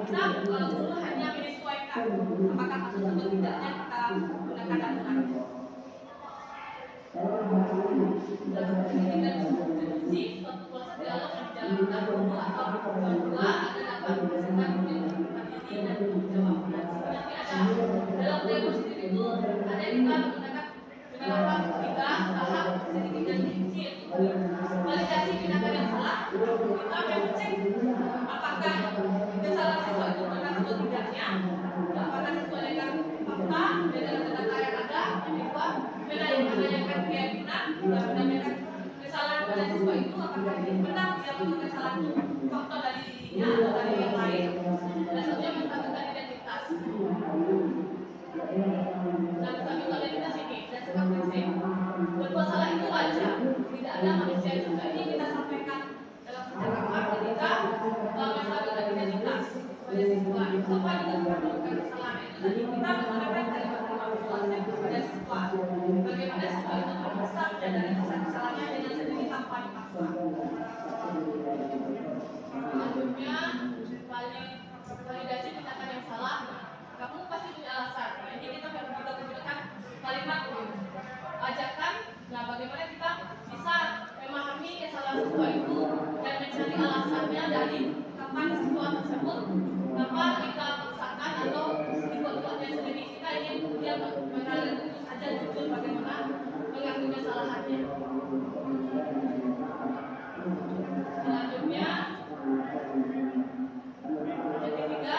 Kita guru hanya menyesuaikan apakah masuk atau tidaknya kita gunakan aturan. Dalam diskusi suatu proses dialog yang dijalankan guru atau berdua ada dapat menghasilkan pemikiran mandiri dan menjawab. Nanti ada dalam nilai positif itu ada yang kita menggunakan dengan tiga tahap sedikit dan diisi yaitu validasi tindakan yang salah. Kita mengecek apakah kesalahan siswa itu benar atau tidaknya, apakah sesuai dengan fakta dengan data yang ada. Yang kedua, menanyakan keyakinan dan menanyakan kesalahan pada siswa itu apakah benar dia melakukan kesalahan itu fakta dari dirinya atau dari yang lain. Dan selanjutnya menentukan identitas. Dan menentukan identitas ini dan sikap prinsip. Berbuat salah itu wajar, tidak ada manusia yang suka. Ini kita sampaikan dalam percakapan ketika menstabilkan identitas pada siswa. Apa juga melakukan kesalahan itu tadi kita menggunakan kalimat persuasif pada siswa. Bagaimana siswa itu bisa menyadari kesalahannya dengan sendiri tanpa dipaksa. Selanjutnya validasi tindakan yang salah. Kamu pasti punya alasan. Nah, ini kita juga menggunakan kalimat ajakan. Nah, bagaimana kita bisa memahami kesalahan siswa itu dan mencari alasannya dari kapan siswa tersebut tanpa kita paksakan atau dibuat-buatnya sendiri. Kita ingin dia mengalir itu saja jujur bagaimana mengakui kesalahannya. Selanjutnya yang ketiga,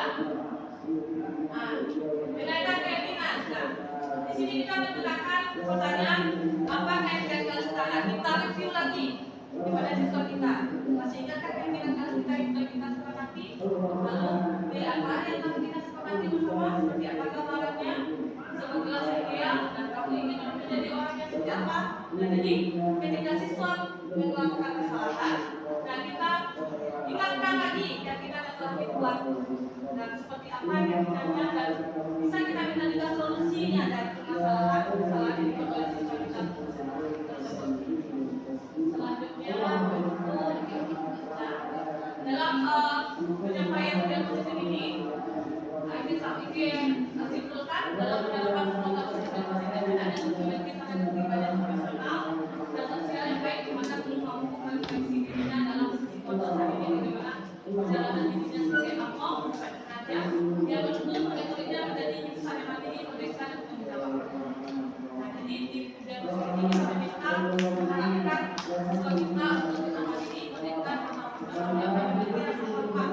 menaikkan keyakinan. Nah, di sini kita menggunakan pertanyaan apa keyakinan kelas kita. Kita review lagi kepada siswa kita. Masih ingatkah keyakinan kelas kita yang sudah kita sepakati? Lalu di antara yang telah kita sepakati bersama seperti apa gambarannya? Sebuah kelas ideal dan kamu ingin menjadi orang yang seperti apa? Nah, jadi ketika siswa melakukan kesalahan, nah kita ingatkan lagi keyakinan yang telah dibuat dan seperti apa keyakinannya dan bisa kita minta juga solusinya dari permasalahan yang dibuat oleh siswa kita tersebut. Selanjutnya dalam penyampaian yang positif ini ingin simpulkan dalam penerapan program positif dan positif ada memiliki sangat pribadi profesional dan sosial yang baik di mana belum mampu mengintervensi dirinya dalam posisi kontrol saat ini bagaimana perjalanan dirinya sebagai among pengajar yang menuntut murid-muridnya menjadi insan yang mandiri, merdeka dan bertanggung jawab. Nah, jadi di program positif ini kita minta mengharapkan siswa kita untuk bisa mandiri, merdeka dan bertanggung jawab yang memiliki rasa hormat.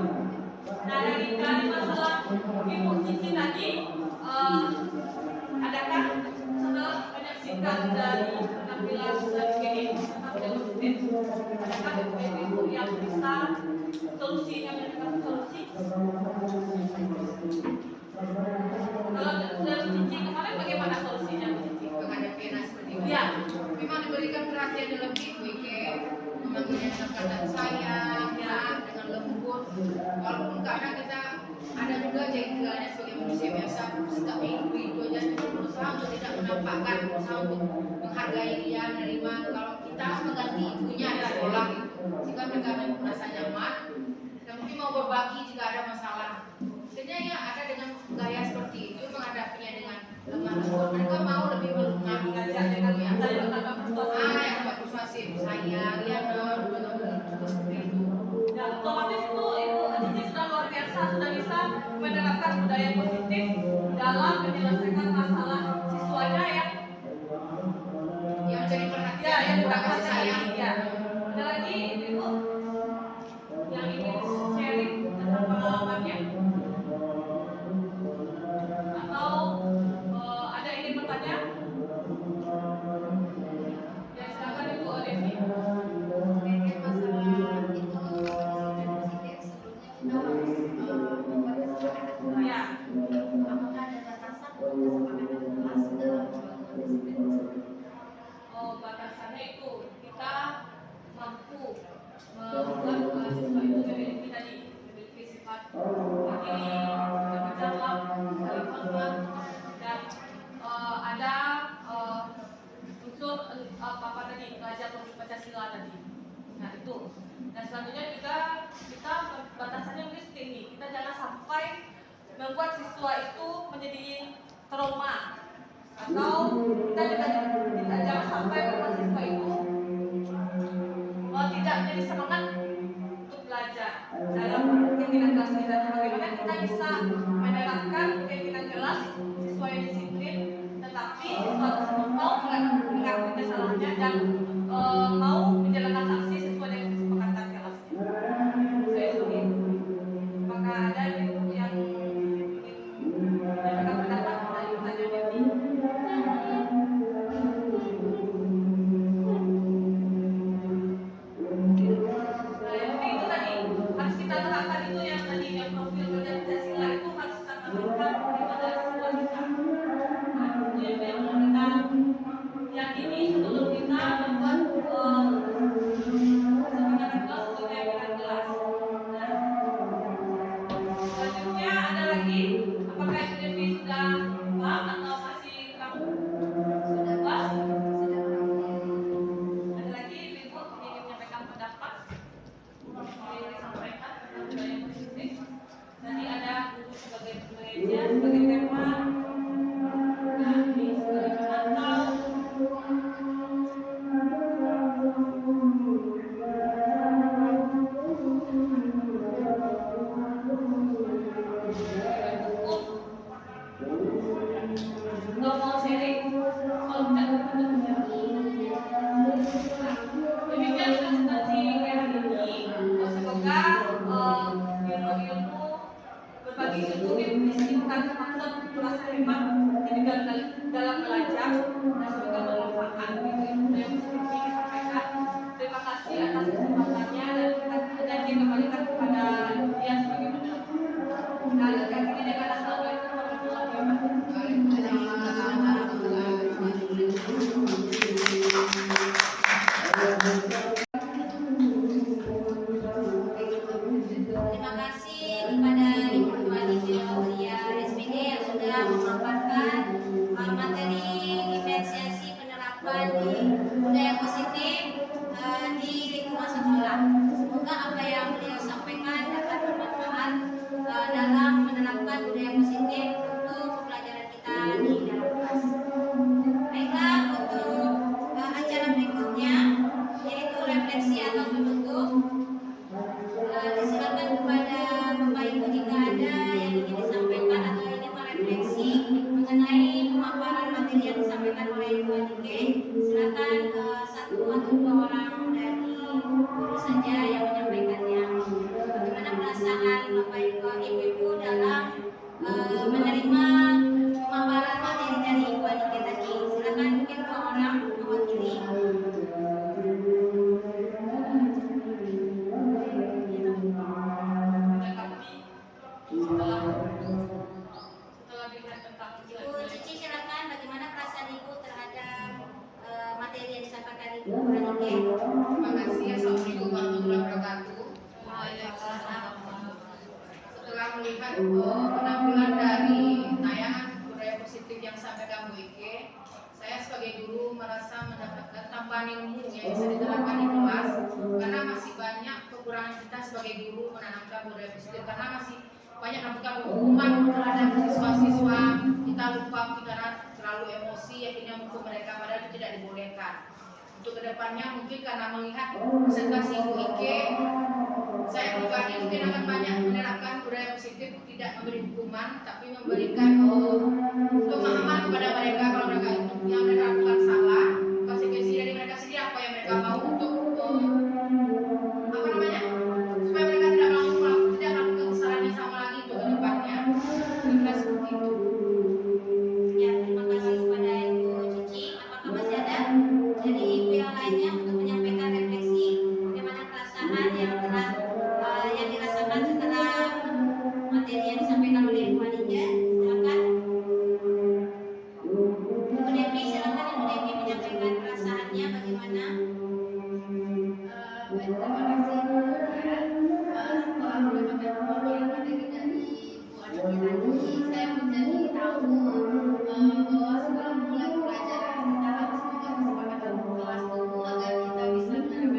Nah, dari masalah Ibu Cici tadi, adakah setelah menyaksikan dari penampilan ini tentang positif, adakah ibu yang bisa solusinya menentukan solusi? Kalau dari Cici kemarin bagaimana solusinya Bu Cici? Menghadapi anak seperti itu. Ya, Memang diberikan perhatian yang lebih, kayak memanggilnya dengan kata sayang, ya, dengan lembut. Walaupun kadang kita ada juga jengkelnya sebagai manusia biasa, sikapnya itu aja, kita berusaha untuk tidak menampakkan, berusaha untuk menghargai dia, menerima. Kalau kita mengganti ibunya di sekolah, jika mereka merasa nyaman, dan mungkin mau berbagi jika ada masalah. Sebenarnya ya ada dengan gaya seperti itu menghadapinya dengan lemah lembut. Mereka mau lebih mengajak dengan yang yang persuasif, sayang, ya, seperti itu. dan otomatis itu Ibu Cici sudah luar biasa, sudah bisa menerapkan budaya positif dalam menyelesaikan masalah siswanya yang Yang menjadi perhatian, ya yang kurang kurang kasih sayang. ya. Ada lagi Ibu yang ingin sharing tentang pengalamannya atau ada yang ingin bertanya? Ya silakan Ibu Olevi. Mungkin masalah itu positif sebelumnya kita harus membuat kesepakatan kelas. Ya. Apakah ada batasan untuk kesepakatan kelas dalam Pancasila tadi. Nah itu. Nah selanjutnya juga kita batasannya mungkin seperti ini. Kita jangan sampai membuat siswa itu menjadi trauma, atau kita jangan sampai membuat siswa itu tidak menjadi semangat untuk belajar dalam keinginan kelas kita. Bagaimana kita bisa menerapkan keinginan kelas siswa yang disiplin, tetapi siswa tersebut mau mengakui kesalahannya dan mau menjalankan sanksi sesuai dengan kesepakatan kelasnya. Saya seperti itu. Maka ada yang ingin menyampaikan pendapat dari pertanyaan ini. Untuk kedepannya mungkin karena melihat presentasi Ibu Ike, saya pribadi mungkin akan banyak menerapkan budaya positif, tidak memberi hukuman, tapi memberikan pemahaman kepada mereka kalau mereka yang mereka lakukan salah, konsekuensi dari mereka sendiri apa yang mereka mau untuk supaya mereka tidak melakukan kesalahan yang sama lagi untuk kedepannya. Kira seperti itu. Ya, terima kasih kepada Ibu Cici. Apakah masih ada dari ibu yang lainnya untuk menyampaikan refleksi bagaimana perasaan yang telah yang dirasakan setelah materi yang disampaikan oleh Ibu Anija? Silakan. Ibu Devi, silakan Ibu Devi menyampaikan perasaannya bagaimana? Baik, terima kasih Bu Nadia. Setelah mendapatkan materi dari Bu Anija tadi, saya menjadi tahu bahwa sebelum mulai pelajaran kita harus membuat kesepakatan kelas dulu agar kita bisa menerapkan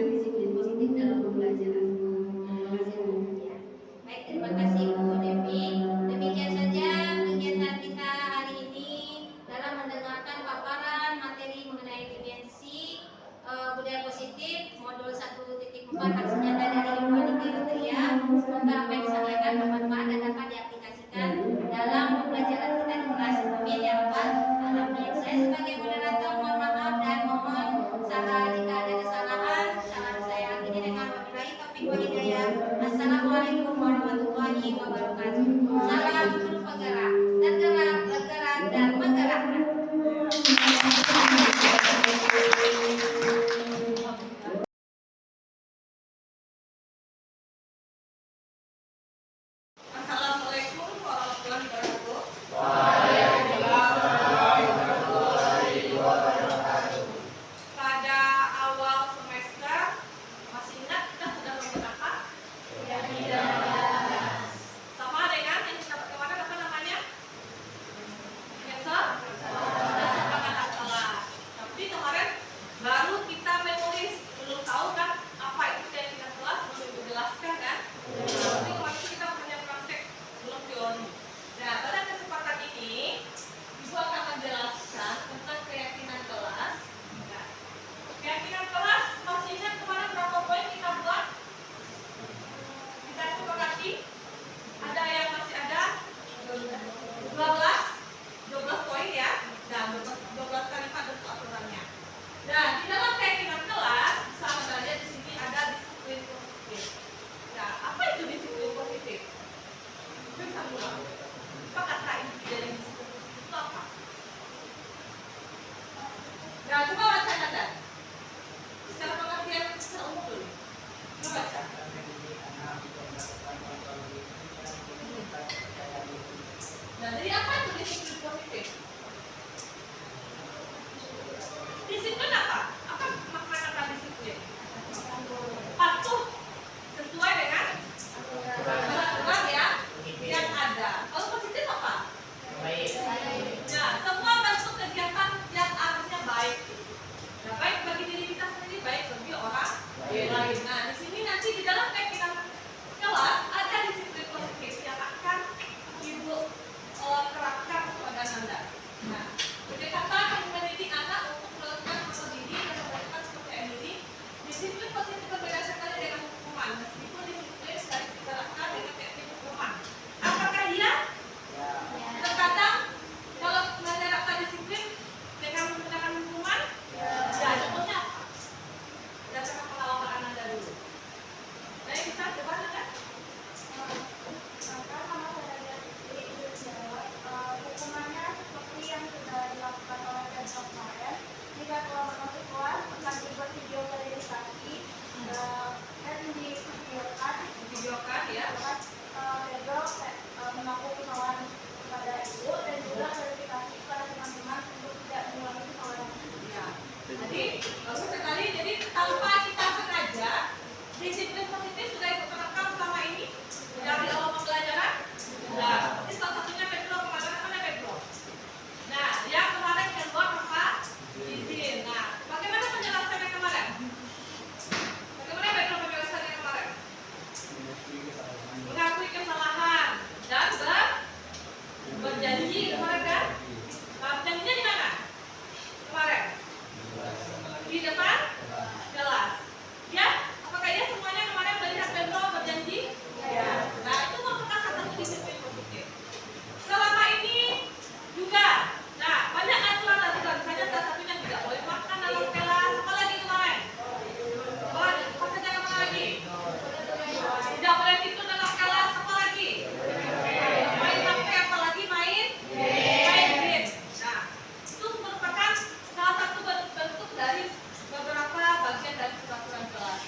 Nah, coba baca Anda. Secara pengertian secara umum dulu. Coba baca. Nah, jadi apa itu disiplin positif? Disiplin apa? Apa makna kata disiplin? Patuh sesuai dengan aturan yang ada. Kalau positif apa? Nah, semua bentuk kegiatan yang artinya baik. Nah, baik bagi diri kita sendiri, baik bagi orang lain. Nah, di sini nanti di dalam kegiatan kelas ada disiplin positif yang akan Ibu terapkan kepada Anda. Nah, pendekatan yang mendidik anak untuk melakukan hal diri dan memberikan kepercayaan diri. Disiplin positif berbeda sekali dengan hukuman, meskipun disiplin dari diterapkan dengan teknik hukuman. Apakah iya? Terkadang kalau menerapkan disiplin dengan menggunakan hukuman, ya contohnya apa? Berdasarkan pengalaman Anda dulu. Saya bisa coba Anda? Hukumannya seperti yang sudah dilakukan oleh Pemkot kemarin. Jika telah masuk kelas, akan dibuat video verifikasi dan Videokan ya. mengaku kesalahan kepada ibu dan juga verifikasi kepada teman-teman untuk tidak mengulangi kesalahan. Ya. Jadi bagus sekali. Jadi tanpa kita sengaja, disiplin positif sudah diterapkan selama ini dari awal pembelajaran. Nah, ini salah satunya Pedro kemarin apa Pedro? Nah, yang kemarin kedua apa? Izin. Nah, bagaimana penjelasannya kemarin? Bagaimana Pedro penjelasannya kemarin? Mengakui kesalahan dan berjanji kemarin kan? Berjanjinya di mana? Kemarin di depan kelas. Ya, apakah ya semuanya kemarin melihat Pedro berjanji? Ya. Nah, itu merupakan satu disiplin positif. Selama ini juga, nah banyak aturan-aturan. Misalnya salah satunya tidak boleh makan dalam kelas. Apa lagi kemarin? Apa saja kemarin lagi? Tidak boleh tidur dalam kelas. Apa lagi? Main HP, apa lagi main game. Nah, itu merupakan salah satu bentuk dari beberapa bagian dari peraturan kelas.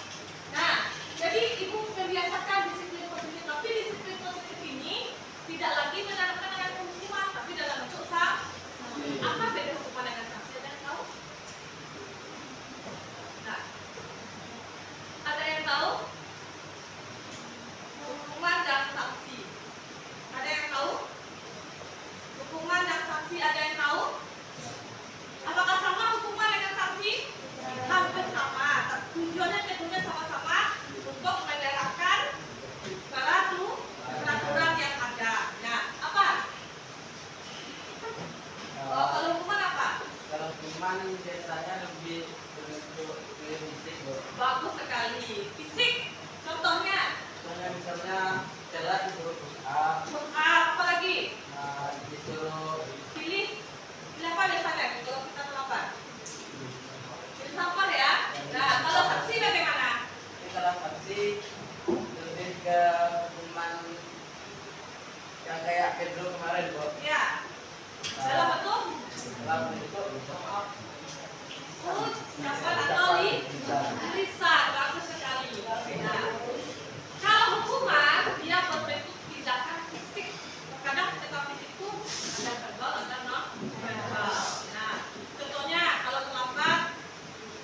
Nah, jadi ibu membiasakan disiplin positif, tapi disiplin positif ini tidak lagi menerapkan dengan hukuman, tapi dalam bentuk sanksi. Apa beda hukuman dengan sanksi? Ada yang tahu? Nah, ada yang tahu? Hukuman dan sanksi. Ada yang tahu? Hukuman dan sanksi ada yang tahu? Apakah sama hukuman dengan sanksi? Hampir sama. Tujuannya kedua sama-sama untuk menerapkan peraturan yang ada. Nah, apa? Kalau hukuman apa? Kalau hukuman biasanya lebih berbentuk fisik, Bu. Bagus sekali. Fisik. Contohnya, Misalnya telat disuruh push up, apa lagi? disuruh Pilih apa biasanya kalau kita terlambat? Pilih sampah ya. Nah, kalau sanksi bagaimana? ini kalau sanksi lebih ke hukuman yang kayak Pedro kemarin, Bu. Ya. Dalam bentuk Dalam bentuk ucapan atau lisan. Bagus sekali. Nah, kalau hukuman dia berbentuk tindakan fisik. Kadang tindakan fisik itu ada verbal, ada non verbal. Nah, contohnya kalau terlambat,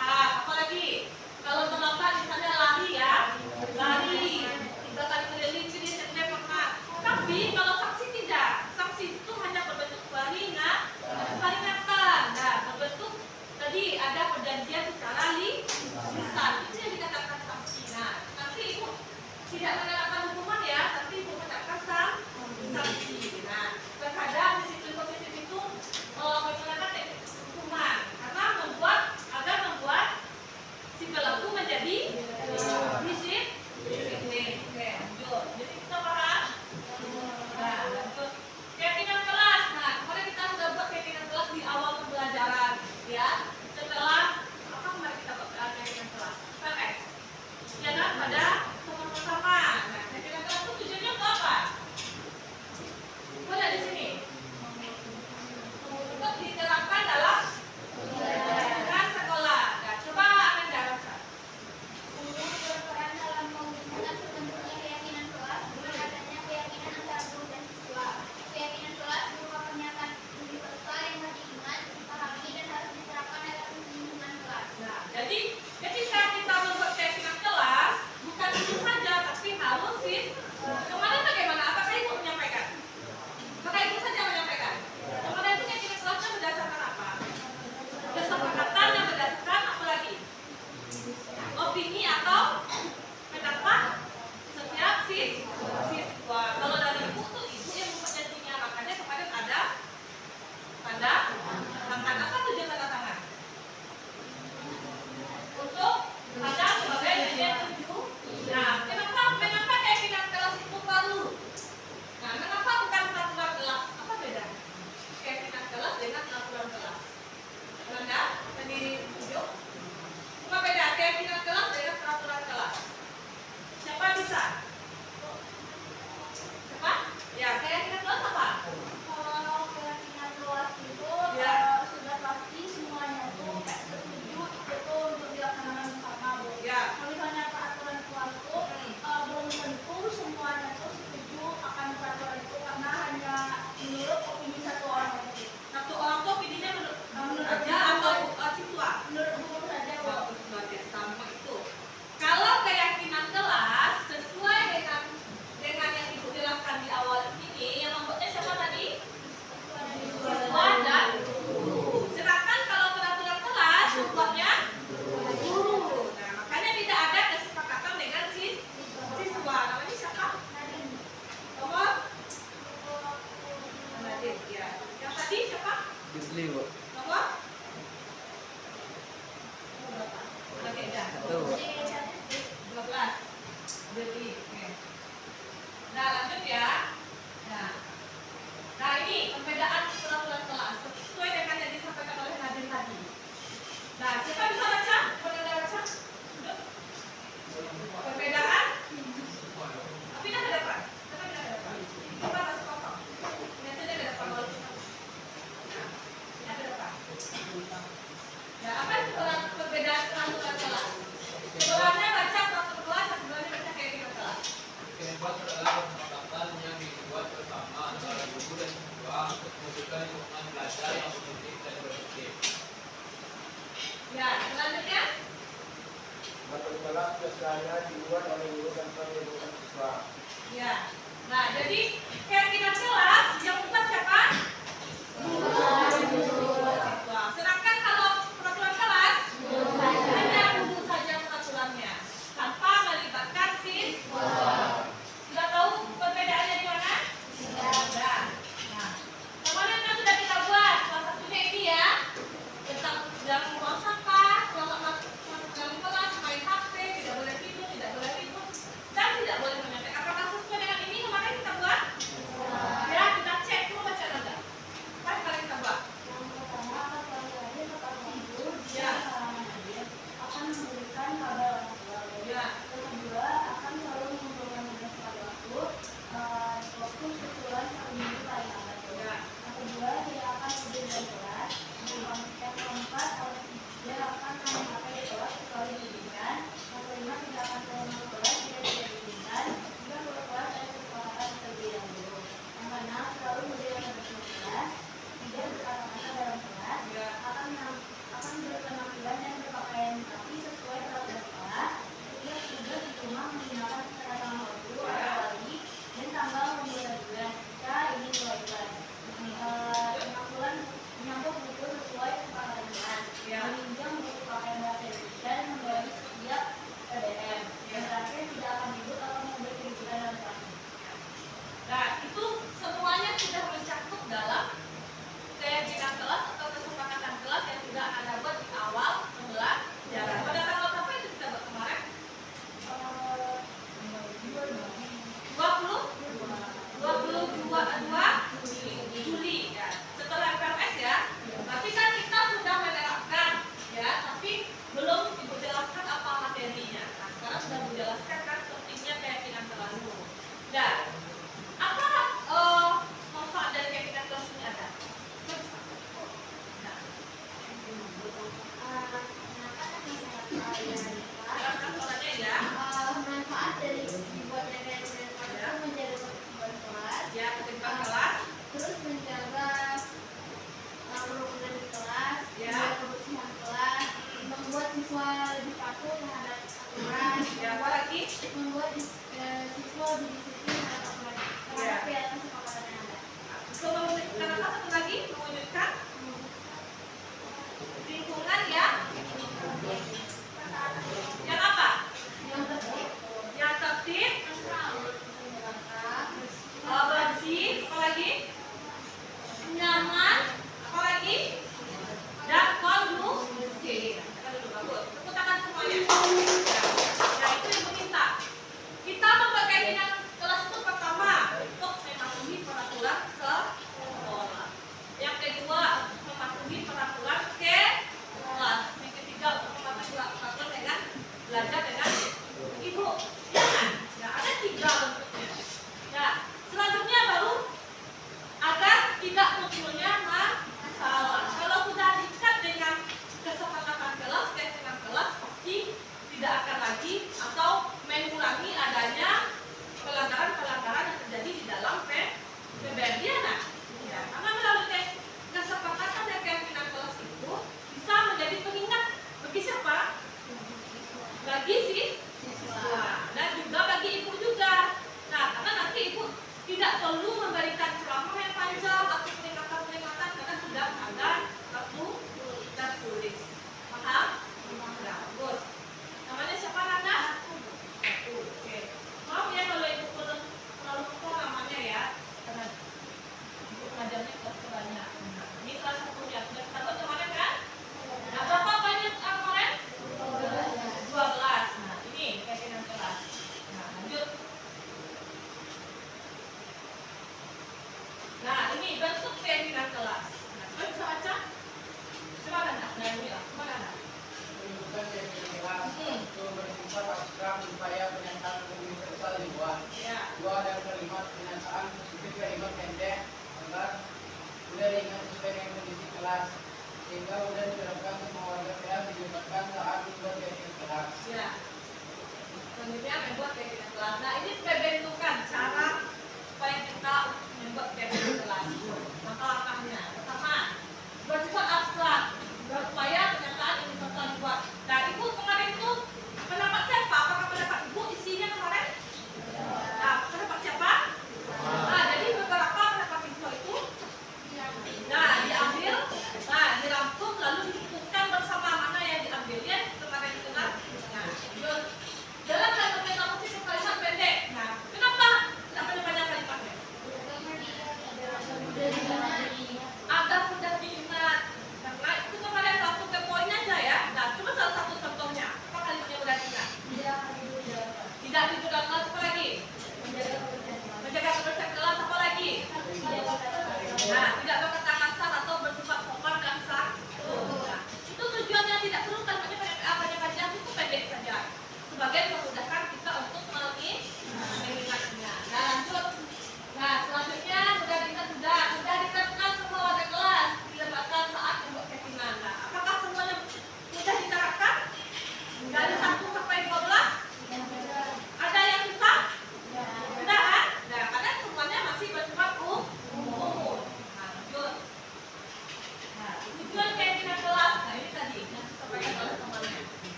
apa lagi? Kalau terlambat misalnya lari ya, lari 3 kali keliling jadi sampai pernah. Tapi kalau sanksi tidak, sanksi itu hanya berbentuk peringatan. Nah, berbentuk tadi ada perjanjian secara lisan. Itu yang dikatakan sanksi. Nah, nanti ibu tidak menerapkan hukuman ya, tapi ibu menerapkan sanksi. Nah, terkadang disiplin positif itu menggunakan teknik hukuman karena agar membuat si pelaku menjadi disiplin. Oke, lanjut. Jadi kita paham. Nah, lanjut. Keyakinan kelas. Nah, kemarin kita sudah buat keyakinan kelas di awal pembelajaran, ya. Setelah apa kemarin kita buat keyakinan kelas? PLS. Ya kan pada teman pertama. Nah, kelas biasanya dibuat oleh guru dan penyeluruhan siswa. Ya. Nah, jadi keyakinan kelas yang buat siapa? Siswa. Sedangkan kalau peraturan kelas hanya guru saja peraturannya tanpa melibatkan siswa. Sudah tahu perbedaannya di mana? Sudah. Nah, kemarin kan sudah kita buat salah satunya ini ya, tentang jangan membuang sampah, kalau masuk dalam kelas main HP, tidak boleh tidur, tidak boleh ribut, dan tidak boleh menyantai. Apakah sesuai dengan ini kemarin kita buat? Ya, kita cek dulu baca nada. Apa yang kalian kita buat? Yang pertama akan selalu hadir tempat tidur Ya. akan memberikan kabar orang tua. Ya. Yang kedua akan selalu mengumpulkan tugas pada waktu sesuai satu minggu paling lambat. Ya. Yang kedua dia akan tidur dari kelas. Yang keempat dia akan main HP di kelas kecuali diizinkan. Yang kelima tidak akan keluar kelas jika tidak diizinkan. Jika keluar kelas ada kesepakatan terlebih dahulu. Yang keenam selalu menjaga kebersihan kelas. Tidak berkata-kata dalam kelas. Ya. Akan berpenampilan dan berpakaian rapi sesuai peraturan kelas. Setiap tugas di rumah menggunakan keterangan waktu atau wali dan tanggal pembuatan tugas jika ingin mulai kelas. Menyambut buku sesuai kesepakatan kelas. Ya. Meminjam buku pakaian bahasa Indonesia dan membayar setiap PBM. Dan terakhir tidak akan ribut atau memberi keributan dalam kelas. Nah, itu semuanya sudah mencakup dalam keyakinan kelas atau kesepakatan kelas yang sudah Anda buat di awal pembelajaran. Pada tanggal berapa itu kita buat kemarin? 22 Juli ya. Setelah FMS ya. Tapi kan kita sudah menerapkan ya, tapi belum dijelaskan apa materinya. Nah, sekarang sudah dijelaskan kan pentingnya keyakinan kelas itu. Dan apa manfaat dari keyakinan kelas ini ada? Nah, Kenapa tadi sangat kalian jelaskan soalnya ya. manfaat dari dibuatnya keyakinan kelas itu menjaga ketertiban kelas, Ya, ketertiban kelas. terus menjaga kerukunan di kelas, Ya. menjaga kebersihan kelas, membuat siswa lebih patuh terhadap aturan, Ya, apa lagi? membuat siswa lebih disiplin terhadap aturan, terhadap kegiatan kesepakatan yang ada. Kenapa satu lagi mewujudkan lingkungan ya?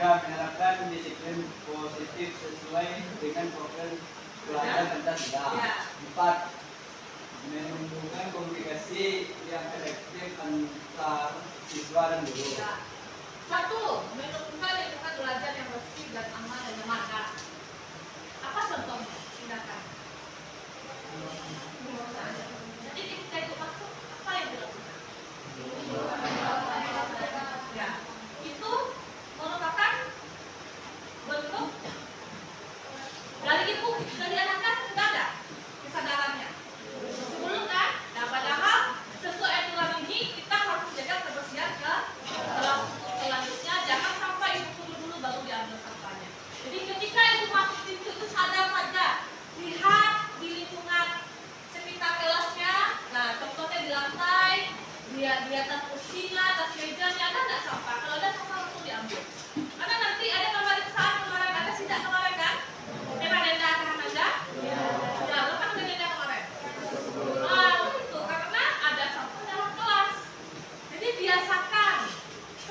Tiga, menerapkan disiplin positif sesuai dengan profil pelajar Pancasila. Ya. 4, menumbuhkan komunikasi yang efektif antar siswa dan guru. Ya. 1. Menumbuhkan lingkungan belajar yang bersih dan aman dan nyaman. Apa contohnya? Tindakan. Jadi ketika itu masuk, apa yang dilakukan? Ya, itu merupakan bentuk dari ibu, dari anaknya sudah ada kesadarannya. Sebelum kan, nah padahal sesuai aturan ini kita harus menjaga kebersihan ke dalam selanjutnya. Jangan sampai ibu dulu baru diambil sampahnya. Jadi ketika ibu masuk pintu itu sadar saja, lihat di lingkungan sekitar kelasnya. Nah contohnya di lantai, di atas kursinya, atas mejanya ada nggak sampah? Kalau ada sampah langsung diambil. Karena nanti ada pemeriksaan kemarin, ada sidak kemarin kan? Memang ada akan ada? Ya, kan ada kemarin. Ah, itu karena ada sampah dalam kelas. Jadi biasakan.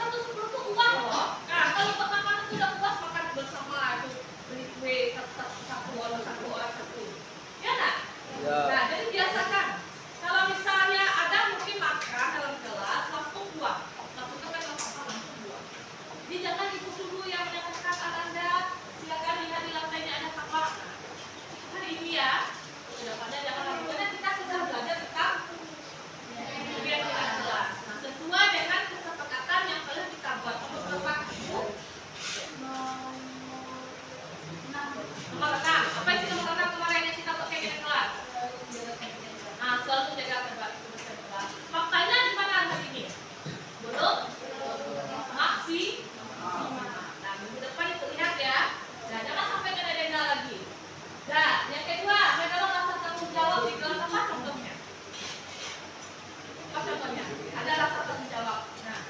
1/10 itu uang loh. Nah, kalau pertama itu udah puas makan bersama itu beli kue satu orang satu. Ya nggak? Ya. Nah, jadi biasakan. Kalau misalnya ada mungkin makan dalam kelas langsung buang, langsung kan sampah langsung buang. Jadi jangan ikut dulu yang menyatakan Anda silakan lihat di lantainya ada sampah. Kan ini ya, sudah pada jangan lakukan. Kita sudah belajar tentang kemudian kita kelas. Nah, sesuai dengan kesepakatan yang telah kita buat. Nomor berapa itu? Nomor 6. Apa isi nomor 6 kemarin yang kita buat kayak gini kelas? Nah, selalu jaga kebersihan kelas. Faktanya di mana hari ini? Belum? Nah, minggu depan itu lihat ya. Nah, jangan sampai kena denda lagi. Nah, yang kedua, adalah rasa tanggung jawab di kelas. Apa contohnya? Apa contohnya? Ada rasa tanggung jawab. Nah,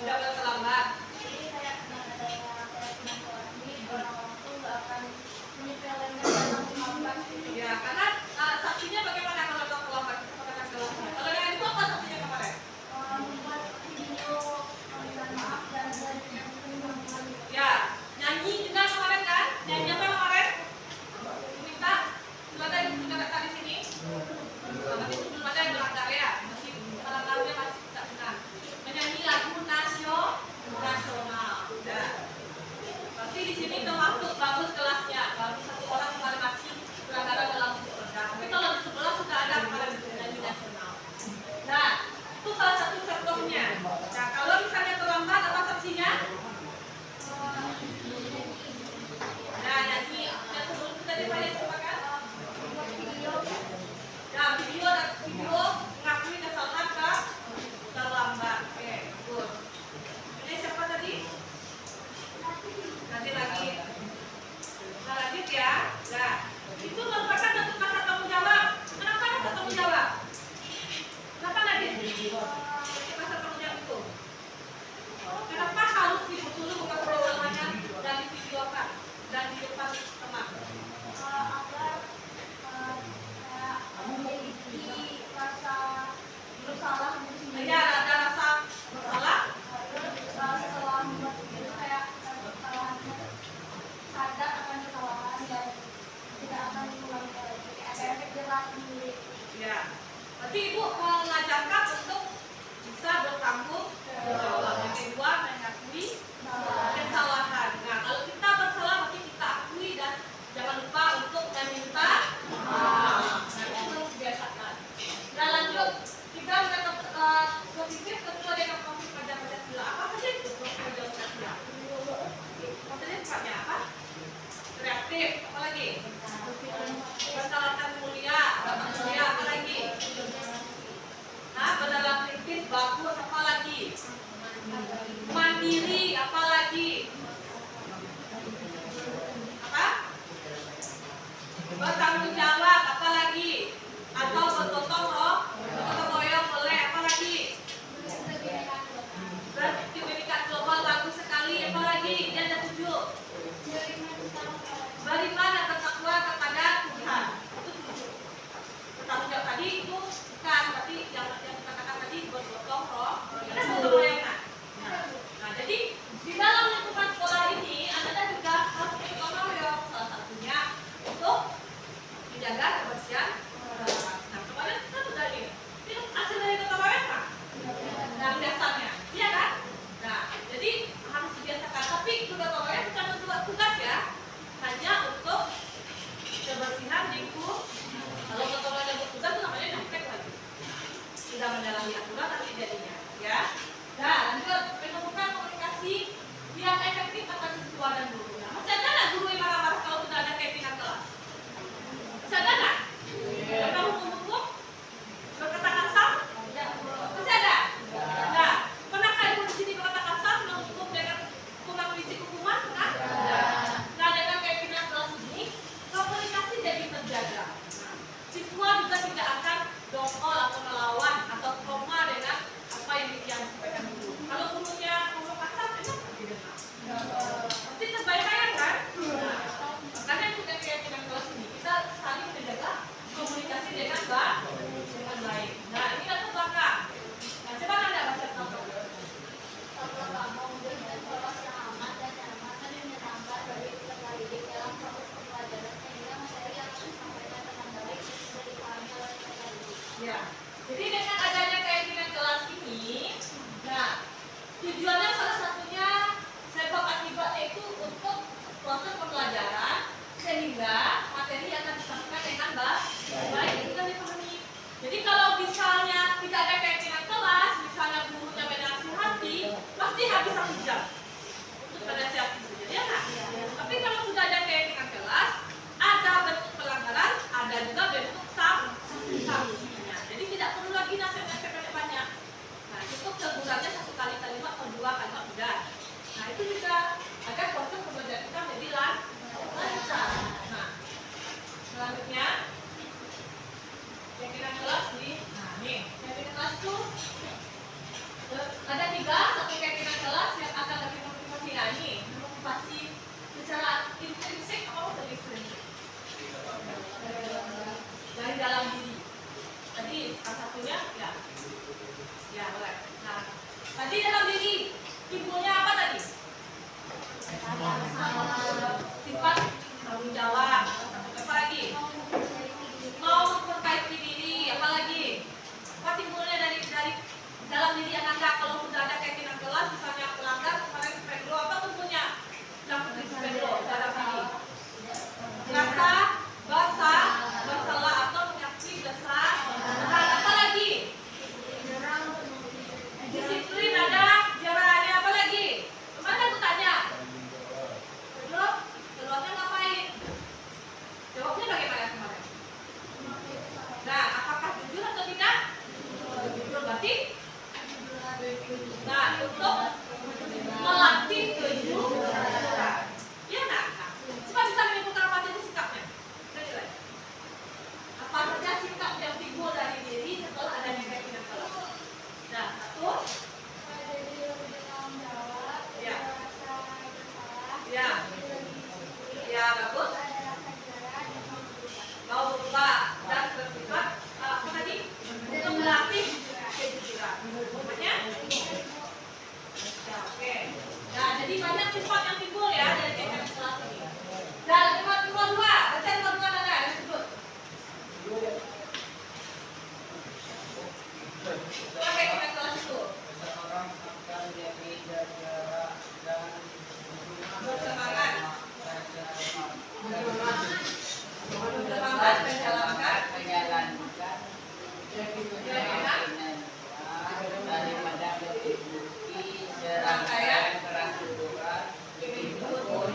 tidak boleh terlambat. Ya, karena saksinya bagaimana kalau ada terlambat? Kalau yang itu apa saksinya kemarin? Ya, nyanyi juga kemarin kan? Nyanyi apa kemarin? Minta, ada yang juga tadi sini. Tapi sebelum ada yang melanggar ya, masih melanggarnya masih tidak benar. Menyanyi lagu nasional. kedua kantong udah. Nah itu juga agar proses pembelajaran kita menjadi lancar. Nah selanjutnya keyakinan kelas nih. Nah nih keyakinan kelas tuh ada 3, satu keyakinan kelas yang akan lebih memotivasi. Nah ini memotivasi secara intrinsik apa ekstrinsik dari dalam diri. Tadi salah satunya ya boleh. Nah tadi dalam diri timbulnya apa tadi? Sifat tanggung jawab. Apa lagi? Mau memperbaiki diri. Apa lagi? Apa timbulnya dari dalam diri anak-anak? Kalau sudah ada keyakinan kelas, misalnya pelanggar kemarin Pedro, apa tubuhnya? Yang Pedro dalam diri. Rasa bersalah atau mengakui dosa. Nah, apa lagi? Disiplin ada, jaraknya apa lagi? Kemana aku tanya? Pedro, keluarnya ngapain? Jawabnya bagaimana kemarin? Nah, apakah jujur atau tidak? Jujur berarti? Nah, untuk melatih kejujuran. Ya nah, coba bisa menyimpulkan apa saja sikapnya. Kita nilai. Apa saja sikap yang timbul dari diri setelah adanya keyakinan kelas. Nah, satu. Jadi lebih tanggung jawab, Ya. merasa bersalah, Ya. Ya, bagus. ada rasa jerah dan mau berubah. Mau berubah dan bersifat apa tadi? Untuk melatih kejujuran. Pokoknya. Ya, oke. Nah, jadi banyak sifat yang timbul ya dari keyakinan kelas ini. Dan nomor 2, baca nomor 2 mana yang disebut? Apa keyakinan kelas itu? Seseorang akan jadi jarak dan Bersemangat. bersemangat menjalankan keyakinan daripada mengikuti serangkaian peraturan begitu pun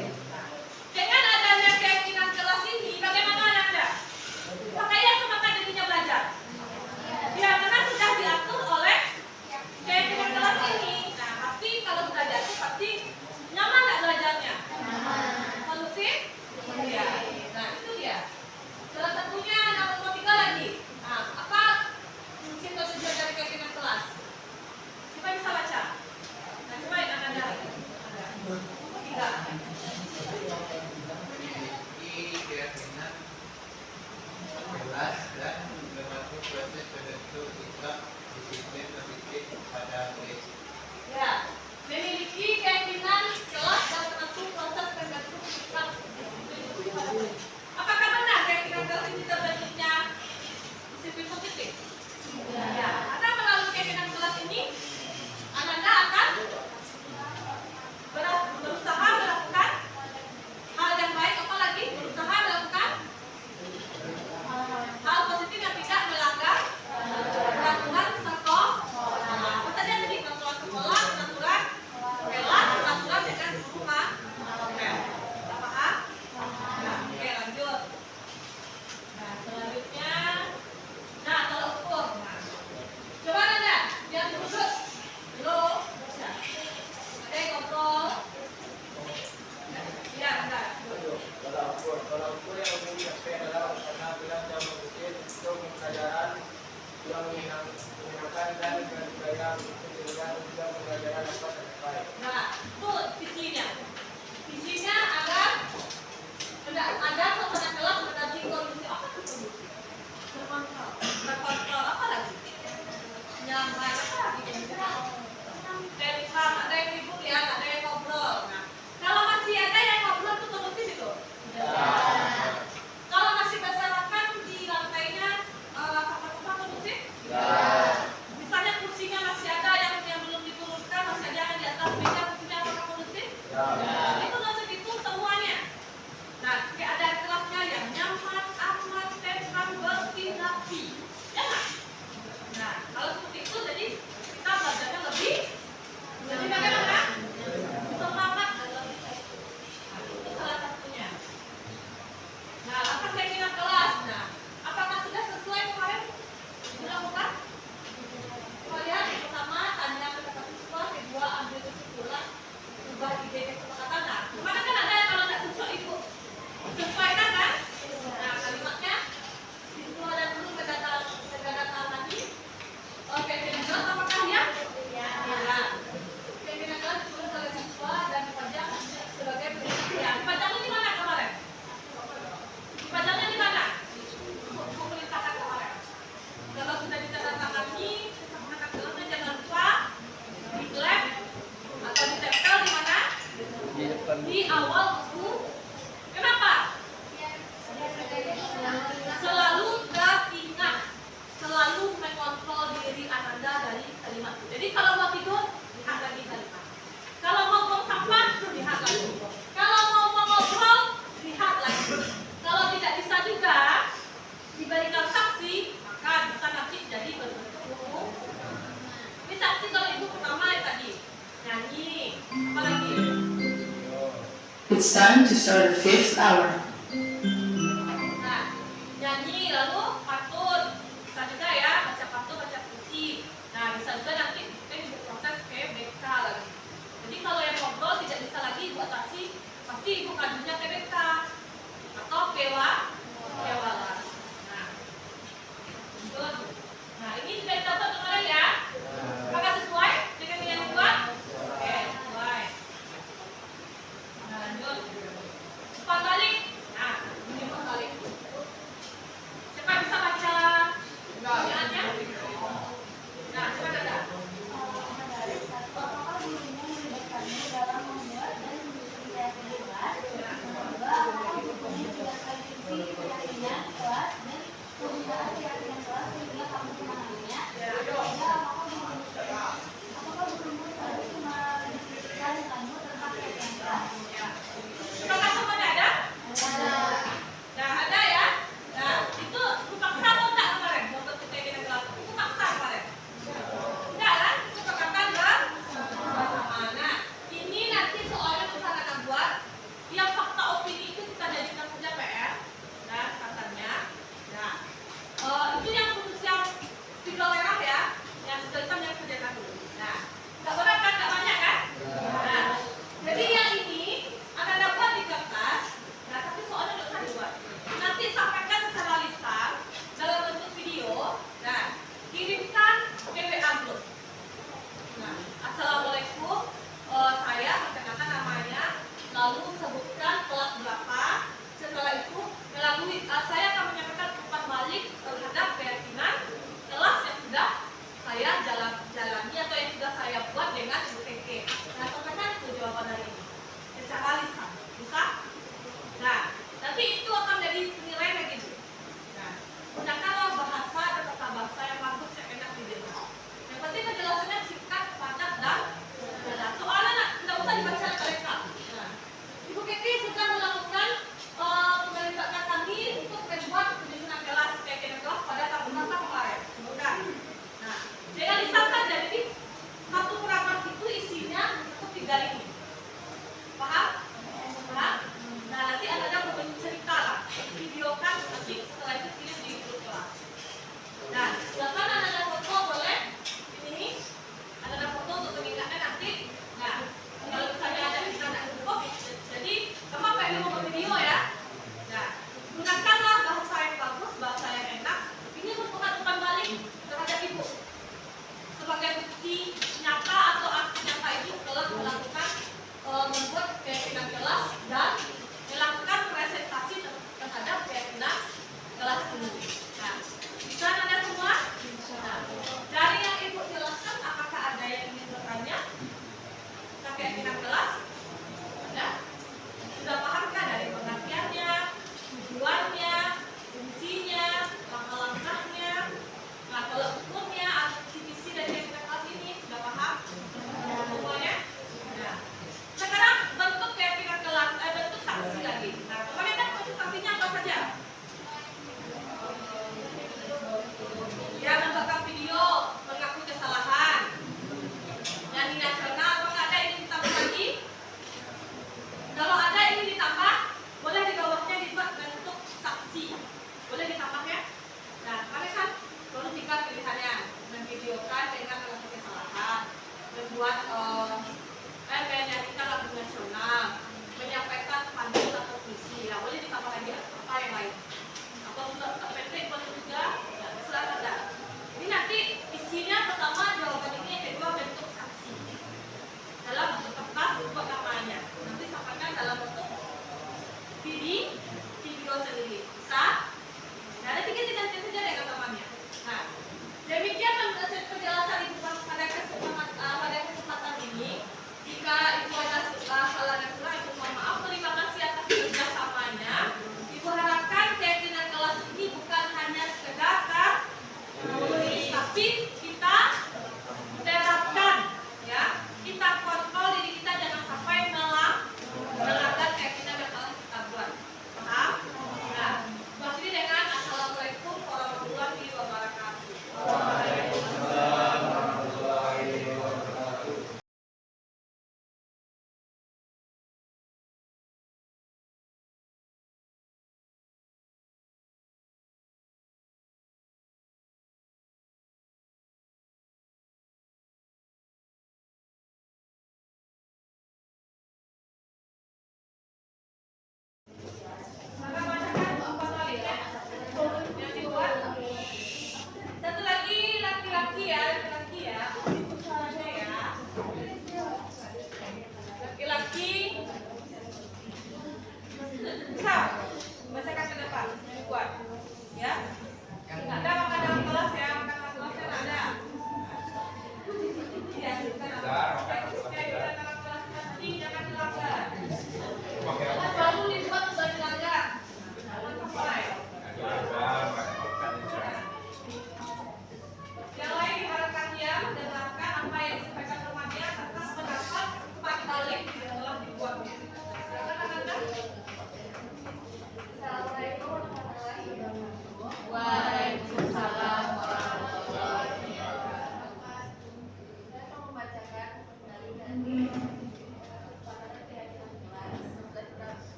di awal buku. Kenapa? Selalu ingat, selalu mengontrol diri Ananda dari kalimat. Jadi kalau mau tidur, lihat lagi kalimat. Kalau mau buang sampah, lihat lagi. Kalau mau ngobrol, lihat lagi. Kalau tidak bisa juga diberikan saksi, maka bisa nanti jadi berbentuk buku. Ini saksi kalau ibu pertama tadi nyanyi, apa lagi? It's time to start the 5th hour. Nah, nyanyi lalu pantun, bisa juga ya baca pantun, baca puisi. Nah, bisa juga nanti kita proses kayak BK lagi. Jadi kalau yang ngobrol tidak bisa lagi buat saksi, pasti ibu kadunya ke BK atau pewalas. Nah, betul. Nah, ini sudah dicatat kemarin ya. Apakah sesuai dengan yang dibuat? Oke, sesuai. Nah, lanjut. Umpan balik. Nah, ini umpan balik. Siapa bisa baca bacaannya? Nah, siapa ada? Apakah gurunya melibatkanmu dalam membuat dan menyusun keyakinan kelas? Kedua, apakah gurunya menjelaskan fungsi keyakinan kelas dan penggunaan keyakinan kelas sehingga kamu memahaminya? Ketiga, apakah gurumu selalu mendiskusikan kamu tentang keyakinan kelas? Apakah semuanya ada? Nah, ada ya. Nah, itu paksa atau enggak kemarin? Untuk keyakinan kelas itu paksa kemarin. Enggak kan? Kesepakatan kan? Nah, ini nanti soalnya bisa akan buat yang fakta opini itu kita jadikan saja PR. Nah, katanya. Nah, itu yang khusus yang tinggal merah ya. Yang sedangkan yang kerjakan dulu. Nah, enggak berat kan? Enggak banyak kan? Nah, jadi yang ini Anda buat di kertas. Nah, tapi soalnya enggak usah dibuat. Nanti sampaikan secara lisan dalam bentuk video. Nah, kirimkan ke WA group. Nah, assalamualaikum, saya perkenalkan namanya, lalu sebutkan kelas berapa. Setelah itu melalui saya akan menyampaikan umpan balik terhadap keyakinan kelas yang sudah saya jalani atau yang sudah saya buat dengan Ibu Keke. Nah, sampaikan itu jawaban hari ini secara lisan, bisa? Nah, nanti itu akan jadi penilaian begitu. Nah, gunakanlah bahasa dan tata bahasa yang bagus yang enak didengar. Yang penting penjelasannya singkat, padat dan jelas. Soalnya tidak usah dibaca lengkap. Nah, Ibu Kiki sudah melakukan melibatkan kami untuk membuat penyusunan kelas keyakinan kelas pada tahun kemarin. Bukan. Nah, dengan lisan saja. Jadi satu paragraf itu isinya cukup 3 ini. Paham? Paham? Nah, nanti Anda membuat cerita lah, videokan nanti setelah itu kirim di grup kelas. Nah, silakan Anda foto boleh ini, Anda foto untuk mengingatnya nanti. Nah, kalau misalnya ada kita tidak cukup, jadi kamu pengen mau video ya. Nah, gunakanlah bahasa yang bagus, bahasa yang enak. Ini merupakan umpan balik terhadap ibu sebagai bukti nyata atau aksi nyata ibu telah melakukan membuat keyakinan kelas dan melakukan presentasi terhadap keyakinan kelas ini. Nah, bisa Anda semua? Nah, dari yang ibu jelaskan, apakah ada yang ingin bertanya tentang keyakinan kelas? Ada? Sudah pahamkah dari pengertiannya, tujuannya, fungsinya, langkah-langkahnya? Nah, kalau hukumnya atau visi dari keyakinan kelas ini sudah paham semuanya? Nah, sekarang bentuk keyakinan kelas, bentuk saksi lagi. Nah, kemarin kan bentuk saksinya apa saja? Ya, membuat video, mengakui kesalahan. Yang di nasional, apakah ada yang ditambah lagi? Kalau ada ini ditambah, boleh di bawahnya dibuat bentuk saksi. Boleh ditambah ya? Nah, kemarin kan baru 3 pilihannya. Memvideokan dengan mengakui kesalahan, membuat menyanyikan lagu nasional, menyampaikan pantun atau puisi. Nah, boleh ditambah lagi apa yang lain? Atau sudah pendek boleh juga? Ya, silakan ada. Ini nanti isinya pertama jawaban ini, yang kedua bentuk saksi. Dalam bentuk kertas buat namanya. Nanti sampaikan dalam bentuk video sendiri. Bisa? Nah, ada 3 saja dengan temannya. Nah, demikian penjelasan ibu pada kesempatan ini. Jika ibu ada salah dan kurang, ibu mohon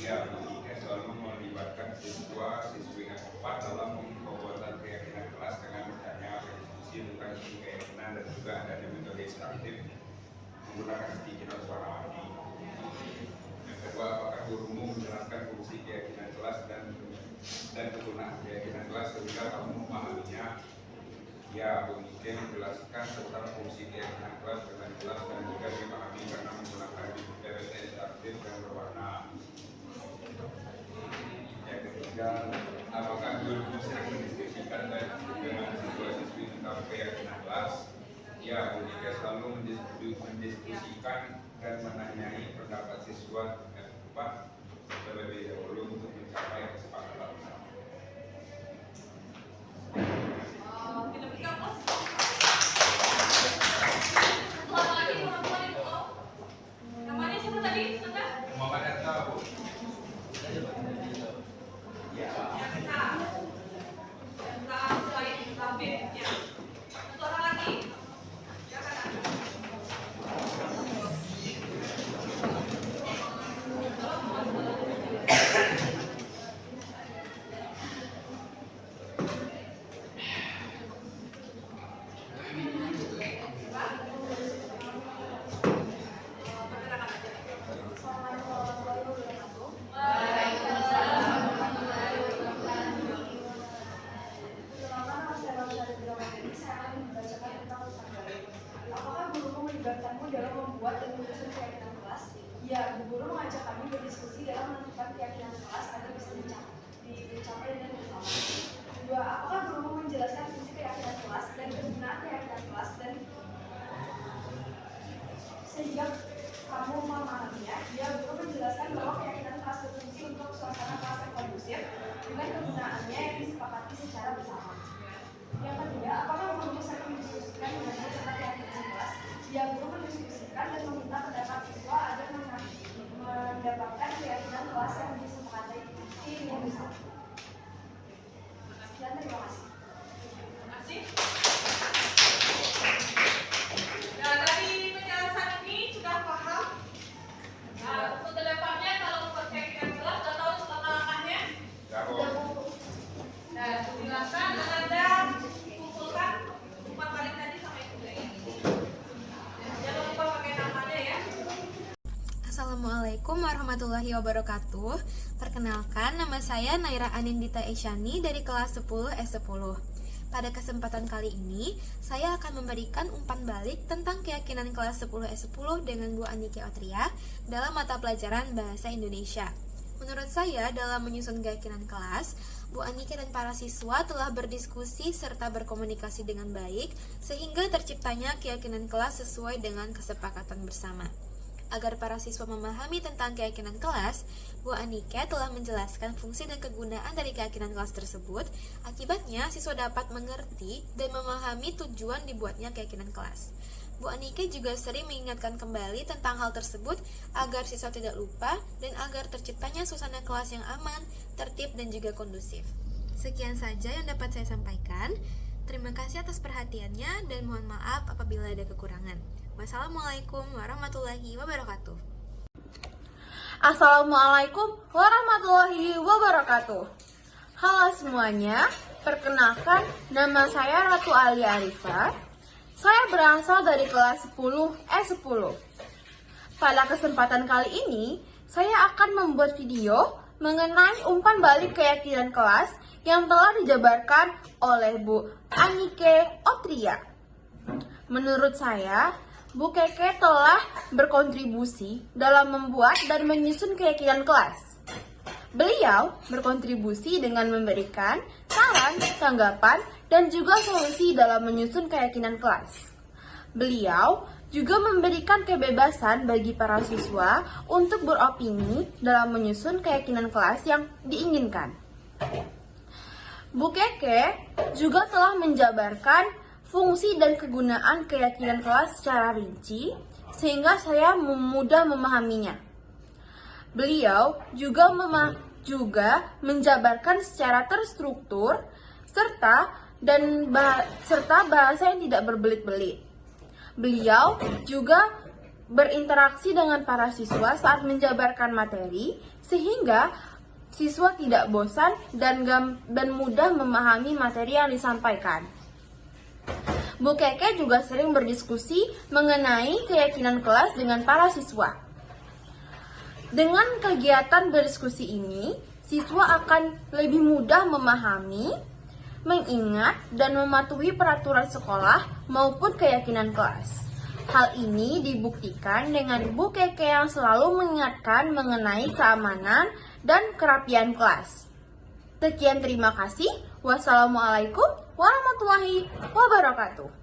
Ya, Ike selalu melibatkan siswa-siswi yang tepat dalam pembuatan keyakinan kelas dengan adanya diskusi tentang keyakinan dan juga adanya metode interaktif menggunakan sedikit suara hati. Yang kedua, apakah gurumu menjelaskan fungsi keyakinan kelas dan kegunaan keyakinan kelas sehingga kamu memahaminya? Ya, Bu Ike menjelaskan tentang fungsi keyakinan kelas dengan jelas dan juga dipahami karena menggunakan metode interaktif dan berwarna. Yang ketiga, apakah guru sering mendiskusikan dengan siswa-siswi tentang keyakinan kelas? Ya, Bu Ike selalu mendiskusikan dan menanyai pendapat siswa dengan tepat terlebih dahulu untuk mencapai kesepakatan bersama. Namanya siapa tadi? Muhammad Anta, Bu. Ya. Satu orang lagi. Apakah gurumu melibatkanmu dalam membuat dan menyusun keyakinan kelas? Ya, Bu Guru mengajak kami berdiskusi dalam menentukan keyakinan kelas agar bisa dicapai dengan bersama. Kedua, apakah gurumu menjelaskan fungsi keyakinan kelas dan kegunaan keyakinan kelas dan sehingga kamu memahaminya? Ya, Guru menjelaskan bahwa keyakinan kelas berfungsi untuk suasana kelas yang kondusif dengan kegunaannya yang disepakati secara bersama. Yang ketiga, apakah gurumu sering mendiskusikan mengenai tentang keyakinan kelas? Ya, Guru mendiskusikan dan meminta pendapat siswa agar mendapatkan keyakinan kelas yang disepakati dengan bersama. Sekian, terima kasih. Terima kasih. Nah, dari penjelasan ini sudah paham. Nah, untuk kedepannya kalau buat keyakinan kelas, sudah tahu langkah-langkahnya? Nah, silakan Anda kumpulkan 4 balik tadi sama itu ya. Jangan lupa pakai namanya ya. Assalamualaikum warahmatullahi wabarakatuh. Perkenalkan, nama saya Naira Anindita Esyani dari kelas 10 S10. Pada kesempatan kali ini, saya akan memberikan umpan balik tentang keyakinan kelas 10 S10 dengan Bu Anike Otria dalam mata pelajaran Bahasa Indonesia. Menurut saya, dalam menyusun keyakinan kelas, Bu Anike dan para siswa telah berdiskusi serta berkomunikasi dengan baik sehingga terciptanya keyakinan kelas sesuai dengan kesepakatan bersama. Agar para siswa memahami tentang keyakinan kelas, Bu Anike telah menjelaskan fungsi dan kegunaan dari keyakinan kelas tersebut. Akibatnya, siswa dapat mengerti dan memahami tujuan dibuatnya keyakinan kelas. Bu Anike juga sering mengingatkan kembali tentang hal tersebut agar siswa tidak lupa dan agar terciptanya suasana kelas yang aman, tertib, dan juga kondusif. Sekian saja yang dapat saya sampaikan. Terima kasih atas perhatiannya dan mohon maaf apabila ada kekurangan. Wassalamualaikum warahmatullahi wabarakatuh. Assalamualaikum warahmatullahi wabarakatuh. Halo semuanya, perkenalkan nama saya Ratu Ali Arifah. Saya berasal dari kelas 10 S10. Pada kesempatan kali ini, saya akan membuat video mengenai umpan balik keyakinan kelas yang telah dijabarkan oleh Bu Anike Otria. Menurut saya, Bu Keke telah berkontribusi dalam membuat dan menyusun keyakinan kelas. Beliau berkontribusi dengan memberikan saran, tanggapan, dan juga solusi dalam menyusun keyakinan kelas. Beliau juga memberikan kebebasan bagi para siswa untuk beropini dalam menyusun keyakinan kelas yang diinginkan. Bu Keke juga telah menjabarkan fungsi dan kegunaan keyakinan kelas secara rinci, sehingga saya mudah memahaminya. Beliau juga menjabarkan secara terstruktur serta bahasa yang tidak berbelit-belit. Beliau juga berinteraksi dengan para siswa saat menjabarkan materi, sehingga siswa tidak bosan dan mudah memahami materi yang disampaikan. Bu Keke juga sering berdiskusi mengenai keyakinan kelas dengan para siswa. Dengan kegiatan berdiskusi ini, siswa akan lebih mudah memahami, mengingat, dan mematuhi peraturan sekolah maupun keyakinan kelas. Hal ini dibuktikan dengan Bu Keke yang selalu mengingatkan mengenai keamanan dan kerapian kelas. Sekian, terima kasih. Wassalamualaikum warahmatullahi wabarakatuh.